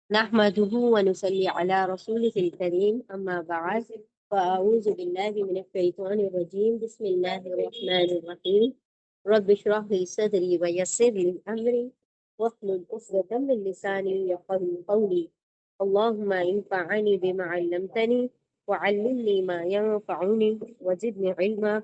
نحمده ونصلي على رسوله الكريم أما بعد فأعوذ بالله من الشيطان الرجيم بسم الله الرحمن الرحيم رب اشرح لي صدري ويسر لي أمري واحلل عقدة من لساني يفقهوا قولي اللهم انفعني بما علمتني وعلمني ما ينفعني وزدني علما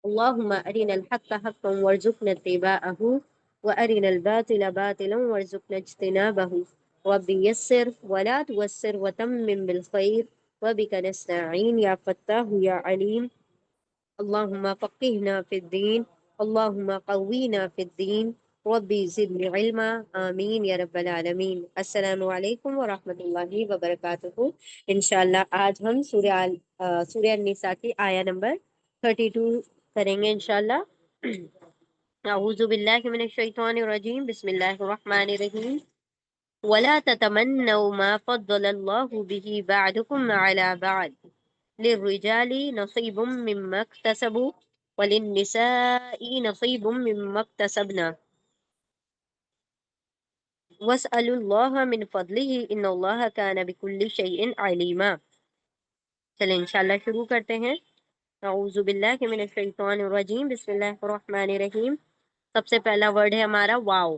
اللهم أرنا الحق حقا وارزقنا اتباعه وأرنا الباطل باطلا وارزقنا اجتنابه رب يسر ولا توسر وتمم بالخير وبك نستعين يا فتاح يا عليم اللهم فقهنا في الدين اللهم قوينا في الدين ربي زدني علما آمین یا رب العالمین۔ السلام علیکم ورحمۃ اللہ وبرکاتہ۔ انشاءاللہ آج ہم سورہ النساء کی آیہ نمبر 32 کریں گے انشاءاللہ۔ اعوذ باللہ من الشیطان الرجیم بسم اللہ الرحمن الرحیم ولا تتمنوا ما فضل الله به بعضكم على بعض للرجال نصيب مما اكتسبوا وللنساء نصيب مما اكتسبنا واسألوا الله من فضله إن الله كان بكل شيء عليما۔ چلیں انشاءاللہ شروع کرتے ہیں۔ اعوذ باللہ من الشیطان الرجیم بسم اللہ الرحمن الرحیم۔ سب سے پہلا ورڈ ہے ہمارا واو۔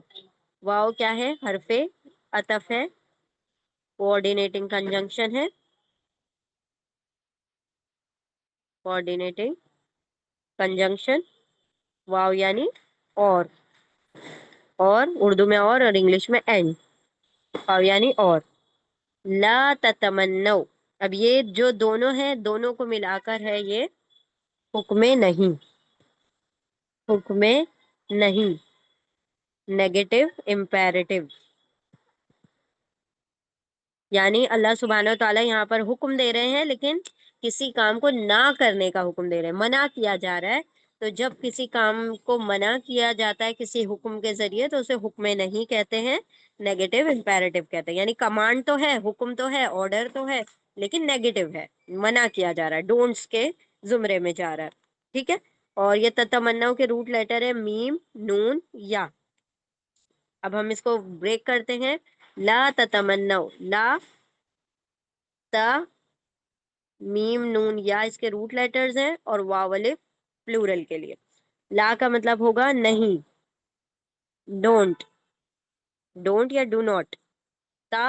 واو کیا ہے؟ حرف عطف ہے، کوآرڈینیٹنگ کنجنکشن ہے، کوآرڈینیٹنگ کنجنکشن۔ واو یعنی اور اردو میں اور انگلش میں اینڈ۔ واو یعنی اور۔ لا تتمنو، اب یہ جو دونوں ہیں دونوں کو ملا کر ہے یہ حکم نہیں، حکم نہیں، نیگیٹو امپیریٹو، یعنی اللہ سبحانہ و تعالیٰ یہاں پر حکم دے رہے ہیں لیکن کسی کام کو نہ کرنے کا حکم دے رہے ہیں، منع کیا جا رہا ہے۔ تو جب کسی کام کو منع کیا جاتا ہے کسی حکم کے ذریعے تو اسے حکم نہیں کہتے ہیں، نیگیٹو امپیریٹو کہتے ہیں۔ یعنی کمانڈ تو ہے، حکم تو ہے، آرڈر تو ہے، لیکن نیگیٹو ہے، منع کیا جا رہا ہے، ڈونٹس کے زمرے میں جا رہا ہے، ٹھیک ہے۔ اور یہ تتمنو کے روٹ لیٹر ہے میم، نون، یا۔ اب ہم اس کو بریک کرتے ہیں۔ لا تتمنو، لا، تا، میم، نون، یا اس کے روٹ لیٹرز ہیں اور واو الف پلورل کے لیے۔ لا کا مطلب ہوگا نہیں، ڈونٹ، ڈونٹ یا ڈو ناٹ۔ تا،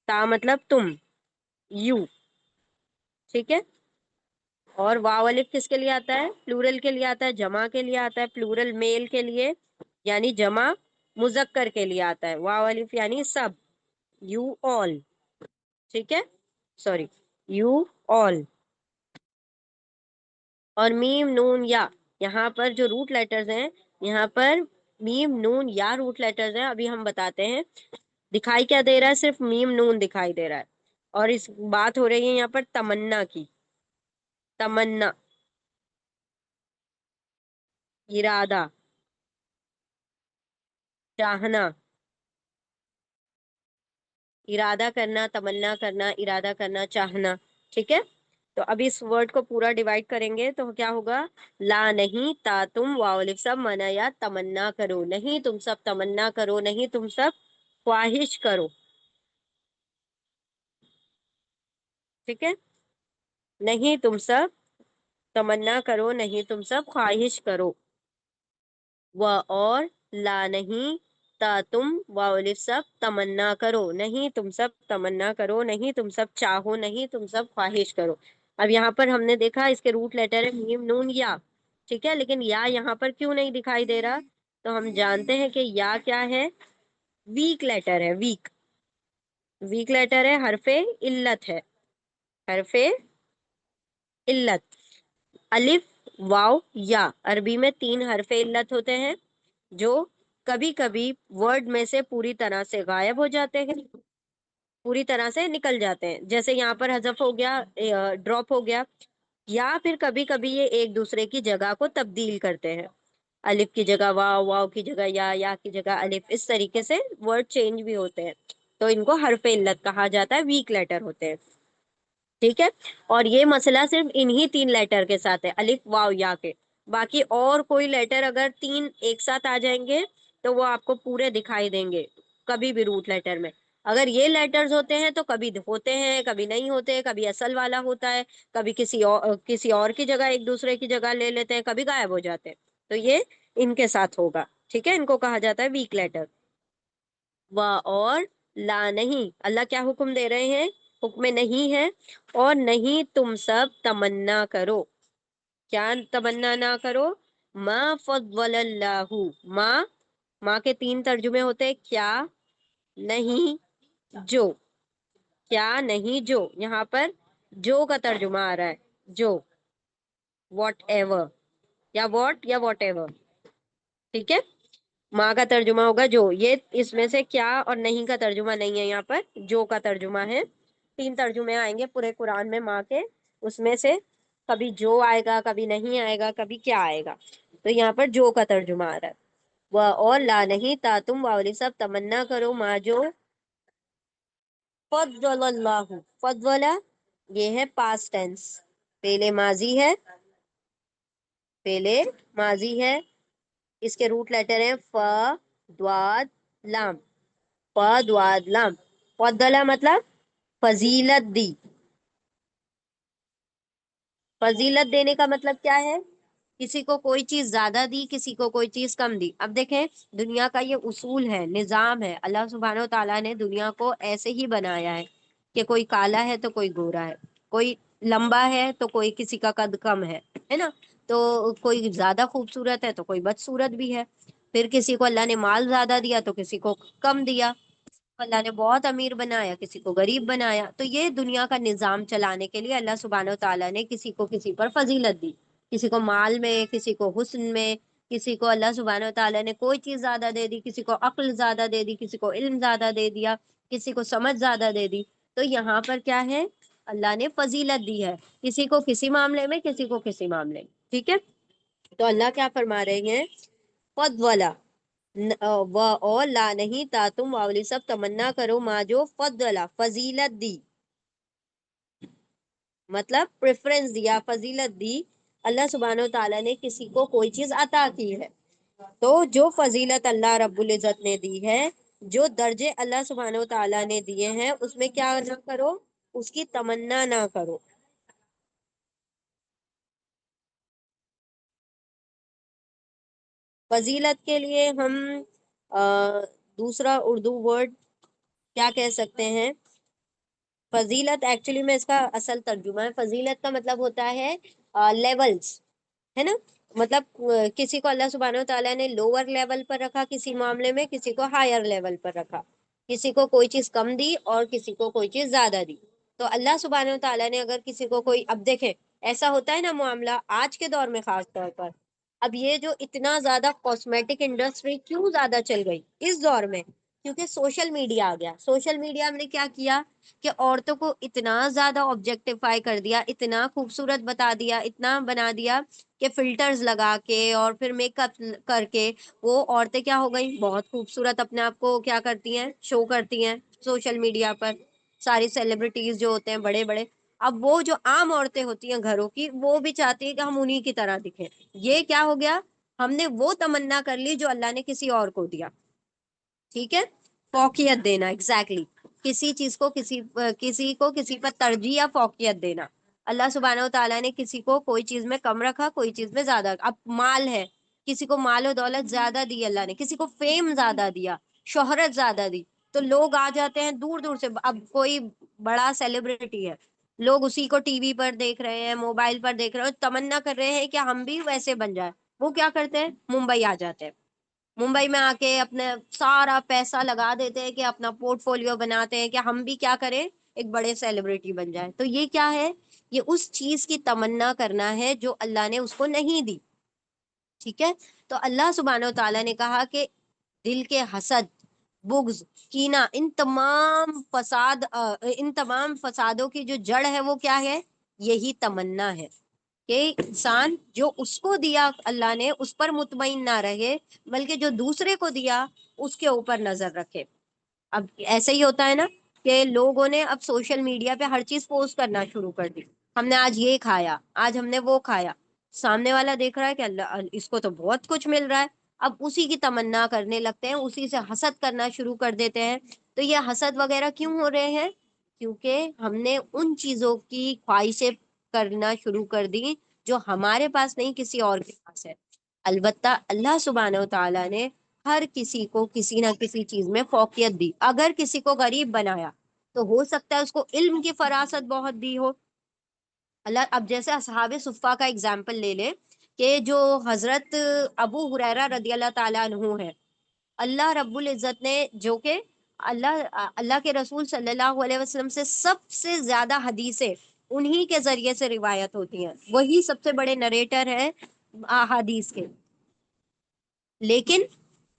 تا مطلب تم، یو، ٹھیک ہے۔ اور واو الف کس کے لیے آتا ہے؟ پلورل کے لیے آتا ہے، جمع کے لیے آتا ہے، پلورل میل کے لیے یعنی جمع مذکر کے لیے آتا ہے۔ واو الف یعنی سب، یو آل، ٹھیک ہے، سوری، یو آل۔ اور میم، نون، یا، یہاں پر جو روٹ لیٹرز ہیں، یہاں پر میم، نون، یا روٹ لیٹرز ہیں، ابھی ہم بتاتے ہیں۔ دکھائی کیا دے رہا ہے؟ صرف میم، نون دکھائی دے رہا ہے، اور اس بات ہو رہی ہے یہاں پر تمنا کی۔ تمنا، ارادہ، چاہنا، ارادہ کرنا، تمنا کرنا، ارادہ کرنا، چاہنا، ٹھیک ہے۔ تو اب اس ورڈ کو پورا ڈیوائڈ کریں گے تو کیا ہوگا؟ لا نہیں، تا تم، واو الف سب، منا یا، تمنا کرو، نہیں تم سب تمنا کرو، نہیں تم سب خواہش کرو، ٹھیک ہے، نہیں تم سب تمنا کرو، نہیں تم سب خواہش کرو۔ اور لا نہیں، تا تم، واو الف سب، تمنا کرو، نہیں تم سب تمنا کرو، نہیں تم سب چاہو، نہیں تم سب خواہش کرو۔ اب یہاں پر ہم نے دیکھا اس کے روٹ لیٹر ہے میم، نون، یا، ٹھیک ہے، لیکن یا یہاں پر کیوں نہیں دکھائی دے رہا؟ تو ہم جانتے ہیں کہ یا کیا ہے؟ ویک لیٹر ہے، ویک، ویک لیٹر ہے، حرف علت ہے، حرف علت۔ الف، واو، یا، عربی میں 3 حرف علت ہوتے ہیں جو کبھی کبھی ورڈ میں سے پوری طرح سے غائب ہو جاتے ہیں، پوری طرح سے نکل جاتے ہیں، جیسے یہاں پر حذف ہو گیا، ڈراپ ہو گیا، یا پھر کبھی کبھی یہ ایک دوسرے کی جگہ کو تبدیل کرتے ہیں، الف کی جگہ واو، واو کی جگہ یا کی جگہ الف، اس طریقے سے ورڈ چینج بھی ہوتے ہیں، تو ان کو حرف علت کہا جاتا ہے، ویک لیٹر ہوتے ہیں، ٹھیک ہے۔ اور یہ مسئلہ صرف انہی 3 لیٹر کے ساتھ ہے، الف، واو، یا کے۔ باقی اور کوئی لیٹر اگر 3 ایک ساتھ آ جائیں گے تو وہ آپ کو پورے دکھائی دیں گے کبھی بھی روٹ لیٹر میں، اگر یہ لیٹرز ہوتے ہیں تو کبھی ہوتے ہیں، کبھی نہیں ہوتے، کبھی اصل والا ہوتا ہے، کبھی کسی اور کی جگہ ایک دوسرے کی جگہ لے لیتے ہیں، کبھی غائب ہو جاتے ہیں. تو یہ ان کے ساتھ ہوگا. ٹھیک ہے، ان کو کہا جاتا ہے ویک لیٹر. اور لا نہیں، اللہ کیا حکم دے رہے ہیں؟ حکم نہیں ہے. اور نہیں تم سب تمنا کرو. کیا تمنا نہ کرو؟ ما فضل اللہ. ماں کے 3 ترجمے ہوتے ہیں: کیا، نہیں، جو. کیا نہیں جو، یہاں پر جو کا ترجمہ آ رہا ہے. جو، واٹ ایور، یا واٹ ایور. ٹھیک ہے، ماں کا ترجمہ ہوگا جو. یہ اس میں سے کیا اور نہیں کا ترجمہ نہیں ہے، یہاں پر جو کا ترجمہ ہے. 3 ترجمے آئیں گے پورے قرآن میں ماں کے، اس میں سے کبھی جو آئے گا، کبھی نہیں آئے گا، کبھی کیا آئے گا. تو یہاں پر جو کا ترجمہ آ رہا ہے. اور لا نہیں تا تم واولی سب تمنا کرو ماں جو فضل اللہ. فضل یہ ہے پاسٹ ٹینس، پہلے ماضی ہے. اس کے روٹ لیٹر ہیں ف، دواد، لام. ف، دواد، لام. فضلہ مطلب فضیلت دی. فضیلت دینے کا مطلب کیا ہے؟ کسی کو کوئی چیز زیادہ دی، کسی کو کوئی چیز کم دی. اب دیکھیں، دنیا کا یہ اصول ہے، نظام ہے. اللہ سبحانہ و تعالیٰ نے دنیا کو ایسے ہی بنایا ہے کہ کوئی کالا ہے تو کوئی گورا ہے، کوئی لمبا ہے تو کوئی کسی کا قد کم ہے نا. تو کوئی زیادہ خوبصورت ہے تو کوئی بدصورت بھی ہے. پھر کسی کو اللہ نے مال زیادہ دیا تو کسی کو کم دیا. اللہ نے بہت امیر بنایا، کسی کو غریب بنایا. تو یہ دنیا کا نظام چلانے کے لیے اللہ سبحانہ و تعالیٰ نے کسی کو کسی پر فضیلت دی. کسی کو مال میں، کسی کو حسن میں، کسی کو اللہ سبحانہ و تعالیٰ نے کوئی چیز زیادہ دے دی، کسی کو عقل زیادہ دے دی، کسی کو علم زیادہ دے دیا، کسی کو سمجھ زیادہ دے دی. تو یہاں پر کیا ہے؟ اللہ نے فضیلت دی ہے، کسی کو کسی معاملے میں، کسی کو کسی معاملے میں. ٹھیک ہے، تو اللہ کیا فرما رہے ہیں؟ فضلا. اور لا نہیں تا تم واولی سب تمنا کرو ماں جو فضلا، فضیلت دی، مطلب پریفرنس دیا، فضیلت دی. اللہ سبحانہ و تعالیٰ نے کسی کو کوئی چیز عطا کی ہے، تو جو فضیلت اللہ رب العزت نے دی ہے، جو درجے اللہ سبحانہ و تعالیٰ نے دیے ہیں، اس میں کیا نہ کرو؟ اس کی تمنا نہ کرو. فضیلت کے لیے ہم دوسرا اردو ورڈ کیا کہہ سکتے ہیں؟ فضیلت ایکچولی میں اس کا اصل ترجمہ ہے، فضیلت کا مطلب ہوتا ہے لیولز، ہے نا. مطلب کسی کو اللہ سبحانہ و تعالیٰ نے لوور لیول پر رکھا کسی معاملے میں، کسی کو ہائر لیول پر رکھا. کسی کو کوئی چیز کم دی اور کسی کو کوئی چیز زیادہ دی. تو اللہ سبحانہ و تعالیٰ نے اگر کسی کو کوئی، اب دیکھیں ایسا ہوتا ہے نا معاملہ آج کے دور میں خاص طور پر. اب یہ جو اتنا زیادہ کاسمیٹک انڈسٹری کیوں زیادہ چل گئی اس دور میں؟ کیونکہ سوشل میڈیا آ گیا. سوشل میڈیا نے کیا کیا کہ عورتوں کو اتنا زیادہ آبجیکٹیفائی کر دیا، اتنا خوبصورت بتا دیا، اتنا بنا دیا کہ فلٹرز لگا کے اور پھر میک اپ کر کے وہ عورتیں کیا ہو گئی؟ بہت خوبصورت اپنے آپ کو کیا کرتی ہیں؟ شو کرتی ہیں سوشل میڈیا پر. ساری سیلیبریٹیز جو ہوتے ہیں بڑے بڑے، اب وہ جو عام عورتیں ہوتی ہیں گھروں کی، وہ بھی چاہتی ہیں کہ ہم انہی کی طرح دکھیں. یہ کیا ہو گیا؟ ہم نے وہ تمنا کر لی جو اللہ نے کسی اور کو دیا. ٹھیک ہے، فوقیت دینا، ایگزیکٹلی. کسی چیز کو کسی پر ترجیح یا فوقیت دینا. اللہ سبحانہ و تعالیٰ نے کسی کو کوئی چیز میں کم رکھا، کوئی چیز میں زیادہ. اب مال ہے، کسی کو مال و دولت زیادہ دی اللہ نے، کسی کو فیم زیادہ دیا، شہرت زیادہ دی. تو لوگ آ جاتے ہیں دور دور سے. اب کوئی بڑا سیلیبریٹی ہے، لوگ اسی کو ٹی وی پر دیکھ رہے ہیں، موبائل پر دیکھ رہے ہیں، تمنا کر رہے ہیں کہ ہم بھی ویسے بن جائیں. وہ کیا کرتے ہیں؟ ممبئی آ جاتے ہیں. ممبئی میں آ کے اپنے سارا پیسہ لگا دیتے ہیں کہ اپنا پورٹ فولیو بناتے ہیں کہ ہم بھی کیا کریں؟ ایک بڑے سیلیبریٹی بن جائے. تو یہ کیا ہے؟ یہ اس چیز کی تمنا کرنا ہے جو اللہ نے اس کو نہیں دی. ٹھیک ہے، تو اللہ سبحانہ و تعالیٰ نے کہا کہ دل کے حسد، بغض، کینہ، ان تمام فسادوں کی جو جڑ ہے وہ کیا ہے؟ یہی تمنا ہے کہ انسان جو اس کو دیا اللہ نے اس پر مطمئن نہ رہے، بلکہ جو دوسرے کو دیا اس کے اوپر نظر رکھے. اب ایسا ہی ہوتا ہے نا کہ لوگوں نے اب سوشل میڈیا پہ ہر چیز پوسٹ کرنا شروع کر دی. ہم نے آج یہ کھایا، آج ہم نے وہ کھایا. سامنے والا دیکھ رہا ہے کہ اللہ اس کو تو بہت کچھ مل رہا ہے. اب اسی کی تمنا کرنے لگتے ہیں، اسی سے حسد کرنا شروع کر دیتے ہیں. تو یہ حسد وغیرہ کیوں ہو رہے ہیں؟ کیونکہ ہم نے ان چیزوں کی خواہشیں کرنا شروع کر دی جو ہمارے پاس نہیں، کسی اور کے پاس ہے۔ البتہ اللہ سبحانہ و تعالیٰ نے ہر کسی کو کسی نہ کسی چیز میں فوقیت دی۔ اگر کسی کو غریب بنایا تو ہو سکتا ہے اس کو علم کی فراست بہت دی ہو اللہ۔ اب جیسے اصحاب صفہ کا اگزامپل لے لے کہ جو حضرت ابو ہریرہ رضی اللہ تعالیٰ عنہ ہے، اللہ رب العزت نے جو کہ اللہ کے رسول صلی اللہ علیہ وسلم سے سب سے زیادہ حدیثیں انہی کے ذریعے سے روایت ہوتی ہیں، وہی سب سے بڑے نریٹر ہیں احادیث کے، لیکن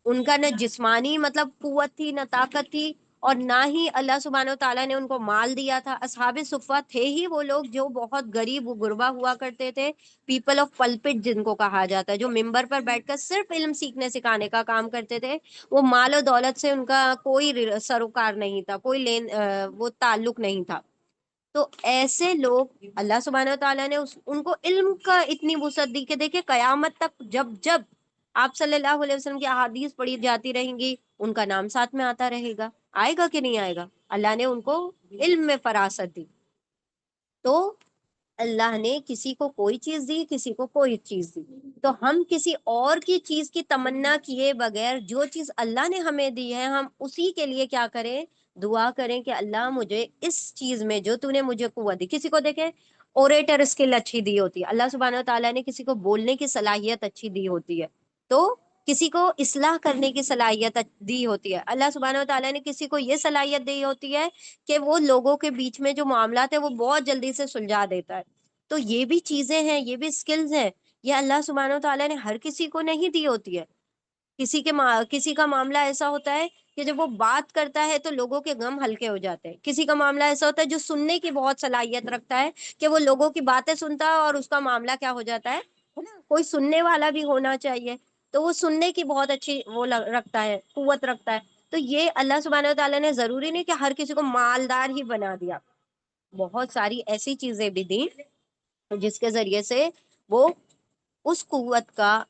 ان کا نہ جسمانی مطلب قوت تھی، نہ طاقت تھی، اور نہ ہی اللہ سبحانہ و تعالیٰ نے ان کو مال دیا تھا۔ اصحاب صفہ تھے ہی وہ لوگ جو بہت غریب و غربا ہوا کرتے تھے، پیپل آف پلپٹ جن کو کہا جاتا ہے، جو ممبر پر بیٹھ کر صرف علم سیکھنے سکھانے کا کام کرتے تھے۔ وہ مال و دولت سے ان کا کوئی سروکار نہیں تھا، کوئی وہ تعلق نہیں تھا۔ تو ایسے لوگ اللہ سبحانہ و تعالیٰ نے ان کو علم کا اتنی وسعت دی کہ دیکھیں قیامت تک جب جب آپ صلی اللہ علیہ وسلم کی احادیث پڑھی جاتی رہیں گی، ان کا نام ساتھ میں آتا رہے گا۔ آئے گا کہ نہیں آئے گا؟ اللہ نے ان کو علم میں فراست دی۔ تو اللہ نے کسی کو کوئی چیز دی، کسی کو کوئی چیز دی، تو ہم کسی اور کی چیز کی تمنا کیے بغیر جو چیز اللہ نے ہمیں دی ہے ہم اسی کے لیے کیا کریں؟ دعا کریں کہ اللہ مجھے اس چیز میں جو تو نے مجھے قوت دی۔ کسی کو دیکھیں اوریٹر اسکل اچھی دی ہوتی ہے، اللہ سبحانہ و تعالیٰ نے کسی کو بولنے کی صلاحیت اچھی دی ہوتی ہے، تو کسی کو اصلاح کرنے کی صلاحیت دی ہوتی ہے، اللہ سبحانہ و تعالیٰ نے کسی کو یہ صلاحیت دی ہوتی ہے کہ وہ لوگوں کے بیچ میں جو معاملات ہیں وہ بہت جلدی سے سلجھا دیتا ہے۔ تو یہ بھی چیزیں ہیں، یہ بھی سکلز ہیں، یہ اللہ سبحانہ و تعالیٰ نے ہر کسی کو نہیں دی ہوتی ہے۔ کسی کا معاملہ ایسا ہوتا ہے کہ جب وہ بات کرتا ہے تو لوگوں کے غم ہلکے ہو جاتے ہیں، کسی کا معاملہ ایسا ہوتا ہے جو سننے کی بہت صلاحیت رکھتا ہے کہ وہ لوگوں کی باتیں سنتا ہے اور اس کا معاملہ کیا ہو جاتا ہے نا، کوئی سننے والا بھی ہونا چاہیے، تو وہ سننے کی بہت اچھی وہ رکھتا ہے، قوت رکھتا ہے۔ تو یہ اللہ سبحانہ و تعالیٰ نے ضروری نہیں کہ ہر کسی کو مالدار ہی بنا دیا، بہت ساری ایسی چیزیں بھی دی جس کے ذریعے سے وہ اس قوت کا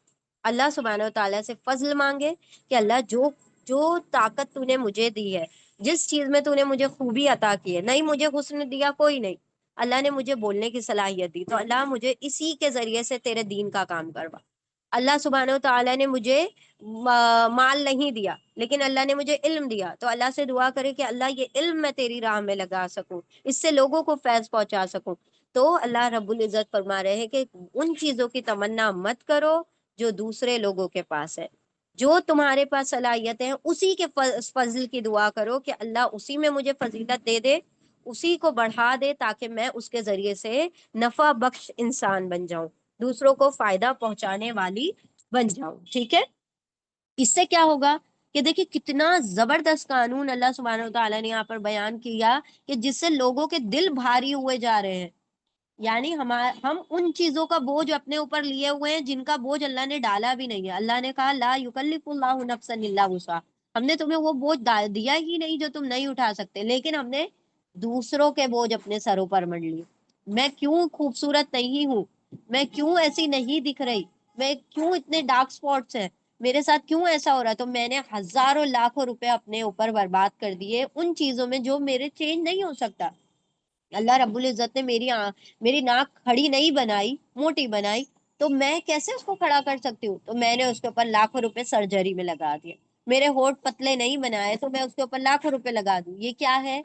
اللہ سبحانہ و تعالیٰ سے فضل مانگے کہ اللہ جو جو طاقت تو نے مجھے دی ہے، جس چیز میں تو نے مجھے خوبی عطا کی ہے، نہیں مجھے حسن دیا کوئی نہیں، اللہ نے مجھے بولنے کی صلاحیت دی، تو اللہ مجھے اسی کے ذریعے سے تیرے دین کا کام کروا۔ اللہ سبحانہ و تعالیٰ نے مجھے مال نہیں دیا لیکن اللہ نے مجھے علم دیا، تو اللہ سے دعا کرے کہ اللہ یہ علم میں تیری راہ میں لگا سکوں، اس سے لوگوں کو فیض پہنچا سکوں۔ تو اللہ رب العزت فرما رہے ہیں کہ ان چیزوں کی تمنا مت کرو جو دوسرے لوگوں کے پاس ہے، جو تمہارے پاس صلاحیت ہے اسی کے فضل کی دعا کرو کہ اللہ اسی میں مجھے فضیلت دے دے، اسی کو بڑھا دے تاکہ میں اس کے ذریعے سے نفع بخش انسان بن جاؤں، دوسروں کو فائدہ پہنچانے والی بن جاؤں۔ ٹھیک ہے؟ اس سے کیا ہوگا کہ دیکھیں کتنا زبردست قانون اللہ سبحانہ و تعالیٰ نے یہاں پر بیان کیا کہ جس سے لوگوں کے دل بھاری ہوئے جا رہے ہیں، یعنی ہم ان چیزوں کا بوجھ اپنے اوپر لیے ہوئے ہیں جن کا بوجھ اللہ نے ڈالا بھی نہیں ہے۔ اللہ نے کہا لا یکلف اللہ نفسا الا وسعها، ہم نے تمہیں وہ بوجھ دیا ہی نہیں جو تم نہیں اٹھا سکتے، لیکن ہم نے دوسروں کے بوجھ اپنے سروں پر مڑ لیے۔ میں کیوں خوبصورت نہیں ہوں، میں کیوں ایسی نہیں دکھ رہی، میں کیوں اتنے ڈارک سپاٹس ہیں میرے ساتھ، کیوں ایسا ہو رہا ہے، تو میں نے ہزاروں لاکھوں روپے اپنے اوپر برباد کر دیے ان چیزوں میں جو میرے چینج نہیں ہو سکتا۔ اللہ رب العزت نے میری ناک کھڑی نہیں بنائی، موٹی بنائی، تو میں کیسے اس کو کھڑا کر سکتی ہوں؟ تو میں نے اس کے اوپر لاکھوں روپے سرجری میں لگا دیے۔ میرے ہونٹ پتلے نہیں بنائے تو میں اس کے اوپر لاکھوں روپے لگا دوں۔ یہ کیا ہے؟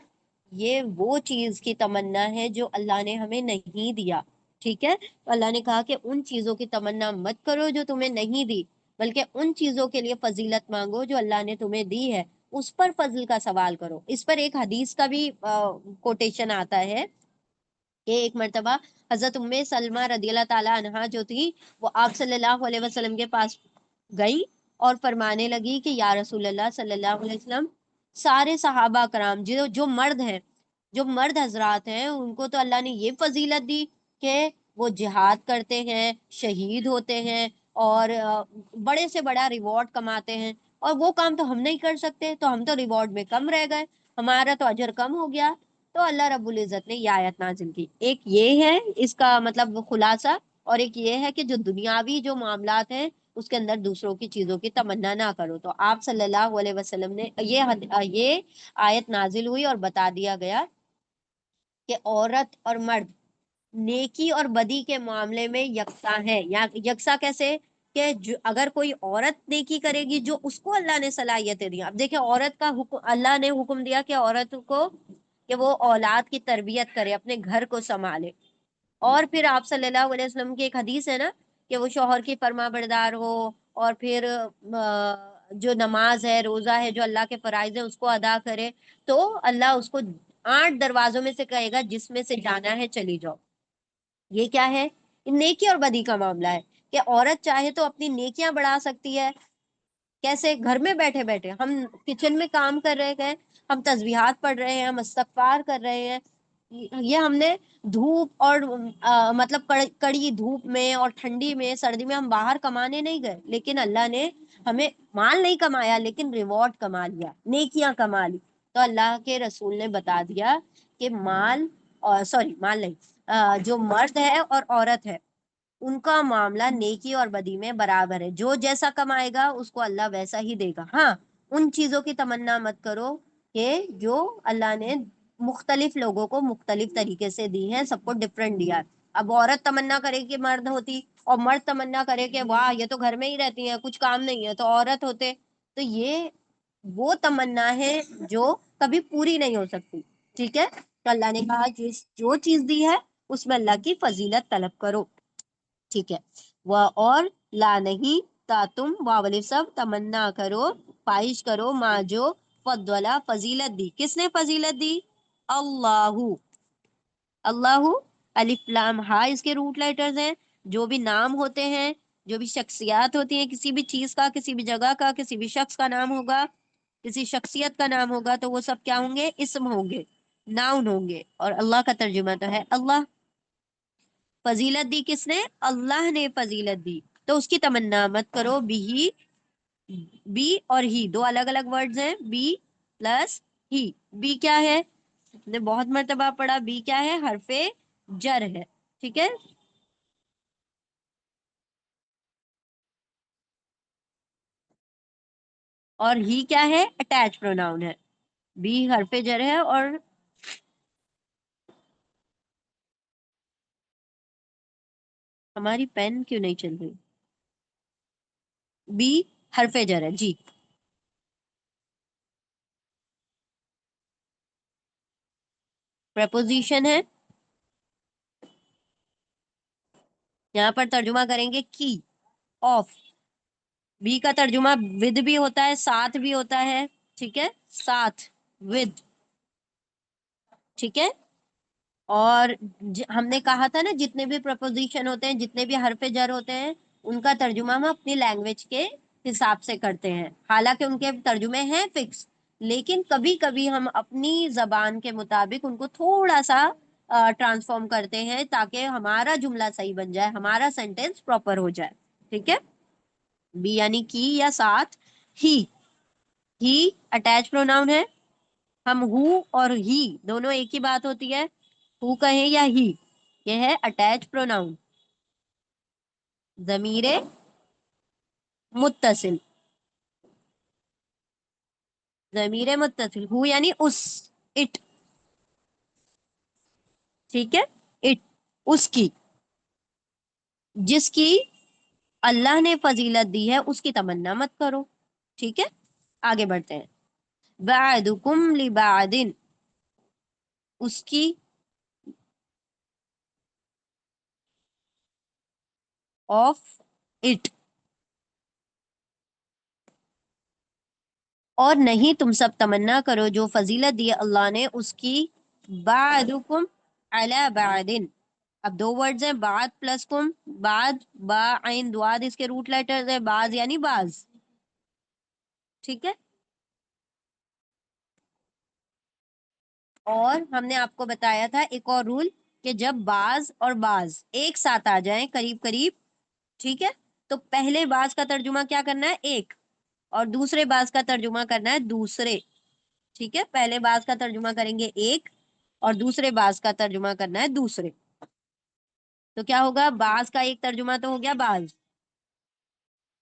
یہ وہ چیز کی تمنا ہے جو اللہ نے ہمیں نہیں دیا۔ ٹھیک ہے؟ تو اللہ نے کہا کہ ان چیزوں کی تمنا مت کرو جو تمہیں نہیں دی، بلکہ ان چیزوں کے لیے فضیلت مانگو جو اللہ نے تمہیں دی ہے، اس پر فضل کا سوال کرو۔ اس پر ایک حدیث کا بھی کوٹیشن آتا ہے کہ ایک مرتبہ حضرت ام سلمہ رضی اللہ تعالیٰ عنہا جو تھی وہ آپ صلی اللہ علیہ وسلم کے پاس گئی اور فرمانے لگی کہ یا رسول اللہ صلی اللہ علیہ وسلم، سارے صحابہ کرام جو مرد ہیں، جو مرد حضرات ہیں، ان کو تو اللہ نے یہ فضیلت دی کہ وہ جہاد کرتے ہیں، شہید ہوتے ہیں اور بڑے سے بڑا ریوارڈ کماتے ہیں، اور وہ کام تو ہم نہیں کر سکتے، تو ہم تو ریوارڈ میں کم رہ گئے، ہمارا تو اجر کم ہو گیا۔ تو اللہ رب العزت نے یہ آیت نازل کی۔ ایک یہ ہے اس کا مطلب خلاصہ، اور ایک یہ ہے کہ جو دنیاوی جو معاملات ہیں اس کے اندر دوسروں کی چیزوں کی تمنا نہ کرو۔ تو آپ صلی اللہ علیہ وسلم نے یہ آیت نازل ہوئی اور بتا دیا گیا کہ عورت اور مرد نیکی اور بدی کے معاملے میں یکساں ہے۔ یا یکساں کیسے؟ کہ اگر کوئی عورت نیکی کرے گی جو اس کو اللہ نے صلاحیتیں دی، اب دیکھیں عورت کا حکم، اللہ نے حکم دیا کہ عورت کو کہ وہ اولاد کی تربیت کرے، اپنے گھر کو سنبھالے، اور پھر آپ صلی اللہ علیہ وسلم کی ایک حدیث ہے نا کہ وہ شوہر کی فرما بردار ہو، اور پھر جو نماز ہے، روزہ ہے، جو اللہ کے فرائض ہیں اس کو ادا کرے، تو اللہ اس کو 8 دروازوں میں سے کہے گا جس میں سے جانا ہے چلی جاؤ۔ یہ کیا ہے؟ نیکی اور بدی کا معاملہ ہے کہ عورت چاہے تو اپنی نیکیاں بڑھا سکتی ہے۔ کیسے؟ گھر میں بیٹھے بیٹھے ہم کچن میں کام کر رہے ہیں، ہم تسبیحات پڑھ رہے ہیں، ہم استغفار کر رہے ہیں، یہ ہم نے دھوپ اور مطلب کڑی دھوپ میں اور ٹھنڈی میں سردی میں ہم باہر کمانے نہیں گئے، لیکن اللہ نے ہمیں مال نہیں کمایا لیکن ریوارڈ کما لیا، نیکیاں کما لی۔ تو اللہ کے رسول نے بتا دیا کہ مال، اور سوری مال نہیں، جو مرد ہے اور عورت ہے ان کا معاملہ نیکی اور بدی میں برابر ہے، جو جیسا کمائے گا اس کو اللہ ویسا ہی دے گا۔ ہاں، ان چیزوں کی تمنا مت کرو کہ جو اللہ نے مختلف لوگوں کو مختلف طریقے سے دی ہیں، سب کو ڈفرینٹ دیا ہے۔ اب عورت تمنا کرے کہ مرد ہوتی، اور مرد تمنا کرے کہ واہ یہ تو گھر میں ہی رہتی ہیں، کچھ کام نہیں ہے، تو عورت ہوتے، تو یہ وہ تمنا ہے جو کبھی پوری نہیں ہو سکتی۔ ٹھیک ہے؟ تو اللہ نے کہا جو چیز دی ہے اس میں اللہ کی فضیلت طلب کرو۔ ٹھیک ہے؟ وہ اور لا نہیں تا تم واول سب تمنا کرو، خواہش کرو ماں جو فضلہ فضیلت دی۔ کس نے فضیلت دی؟ اللہ۔ اللہ، الف لام ہا اس کے روٹ لیٹرز ہیں۔ جو بھی نام ہوتے ہیں، جو بھی شخصیات ہوتی ہیں، کسی بھی چیز کا، کسی بھی جگہ کا، کسی بھی شخص کا نام ہوگا، کسی شخصیت کا نام ہوگا، تو وہ سب کیا ہوں گے؟ اسم ہوں گے، ناؤن ہوں گے، اور اللہ کا ترجمہ تو ہے اللہ۔ فضیلت دی کس نے؟ اللہ نے فضیلت دی، تو اس کی تمنا مت کرو۔ بی اور ہی دو الگ الگ ورڈز ہیں، بی پلس ہی۔ بی کیا ہے؟ نے بہت مرتبہ پڑھا، بی کیا ہے؟ حرف جر ہے۔ ٹھیک ہے؟ اور ہی کیا ہے؟ اٹیچ پروناؤن ہے۔ بی حرف جر ہے، اور ہماری پین کیوں نہیں چل رہی؟ بی حرف جر ہے جی۔ پریپوزیشن ہے، یہاں پر ترجمہ کریں گے کی، آف۔ بی کا ترجمہ ود بھی ہوتا ہے، ساتھ بھی ہوتا ہے۔ ٹھیک ہے؟ ساتھ، ود۔ ٹھیک ہے؟ اور ہم نے کہا تھا نا جتنے بھی پرپوزیشن ہوتے ہیں، جتنے بھی حرف جر ہوتے ہیں، ان کا ترجمہ ہم اپنی لینگویج کے حساب سے کرتے ہیں، حالانکہ ان کے ترجمے ہیں فکس، لیکن کبھی کبھی ہم اپنی زبان کے مطابق ان کو تھوڑا سا ٹرانسفارم کرتے ہیں تاکہ ہمارا جملہ صحیح بن جائے، ہمارا سینٹینس پراپر ہو جائے۔ ٹھیک ہے؟ بی یعنی کی یا ساتھ، ہی اٹیچ پروناؤن ہے۔ ہم ہو اور ہی دونوں ایک ہی بات ہوتی ہے، ہو کہیں یا ہی، یہ ہے اٹیچ پروناؤن، ضمیر متصل۔ ضمیر متصل، ہو یعنی اس، اٹ۔ ٹھیک ہے؟ اٹ، اس کی، جس کی اللہ نے فضیلت دی ہے اس کی تمنا مت کرو۔ ٹھیک ہے؟ آگے بڑھتے ہیں۔ بعدکم لبعد، اس کی، آف اٹ، اور نہیں تم سب تمنا کرو جو فضیلت دی اللہ نے اس کی، بعدکم علی بعد۔ اب دو ورڈز ہیں، بعد پلس کم، بعد با عین دواد اس کے روٹ لیٹرز ہیں، بعض یعنی بعض۔ ٹھیک ہے؟ اور ہم نے آپ کو بتایا تھا ایک اور رول کہ جب بعض اور بعض ایک ساتھ آ جائیں قریب قریب، ٹھیک ہے، تو پہلے بعض کا ترجمہ کیا کرنا ہے؟ ایک، اور دوسرے بعض کا ترجمہ کرنا ہے دوسرے۔ ٹھیک ہے؟ پہلے بعض کا ترجمہ کریں گے ایک، اور دوسرے بعض کا ترجمہ کرنا ہے دوسرے۔ تو کیا ہوگا؟ بعض کا ایک ترجمہ تو ہو گیا بعض،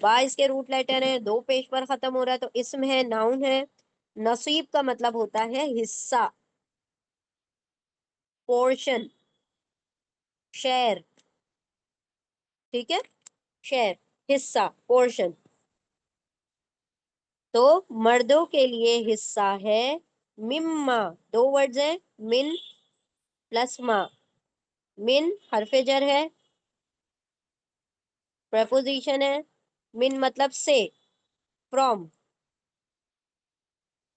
با اس کے روٹ لیٹر ہے، دو پیش پر ختم ہو رہا ہے، تو اسم ہے، ناؤن ہے۔ نصیب کا مطلب ہوتا ہے حصہ، پورشن، شیئر، ٹھیک ہے، شیئر، حصہ، پورشن۔ تو مردوں کے لیے حصہ ہے مما، دو ورڈز ہیں، من پلس ما۔ من حرف جر ہے، پریپوزیشن ہے، من مطلب سے، فرام۔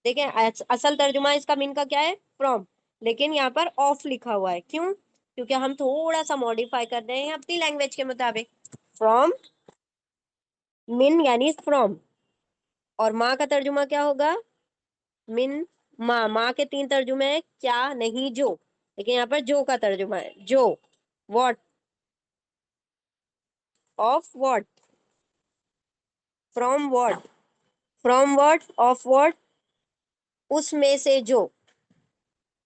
دیکھیں اصل ترجمہ اس کا من کا کیا ہے؟ فرام، لیکن یہاں پر آف لکھا ہوا ہے، کیوں؟ کیونکہ ہم تھوڑا سا ماڈیفائی کر رہے ہیں اپنی لینگویج کے مطابق۔ فرام، من یعنی فرام، اور ماں کا ترجمہ کیا ہوگا؟ من ماں۔ ماں کے تین ترجمے ہیں، کیا، نہیں، جو، لیکن یہاں پر جو کا ترجمہ ہے، جو، what, of what, from what, from what, of what, اس میں سے جو۔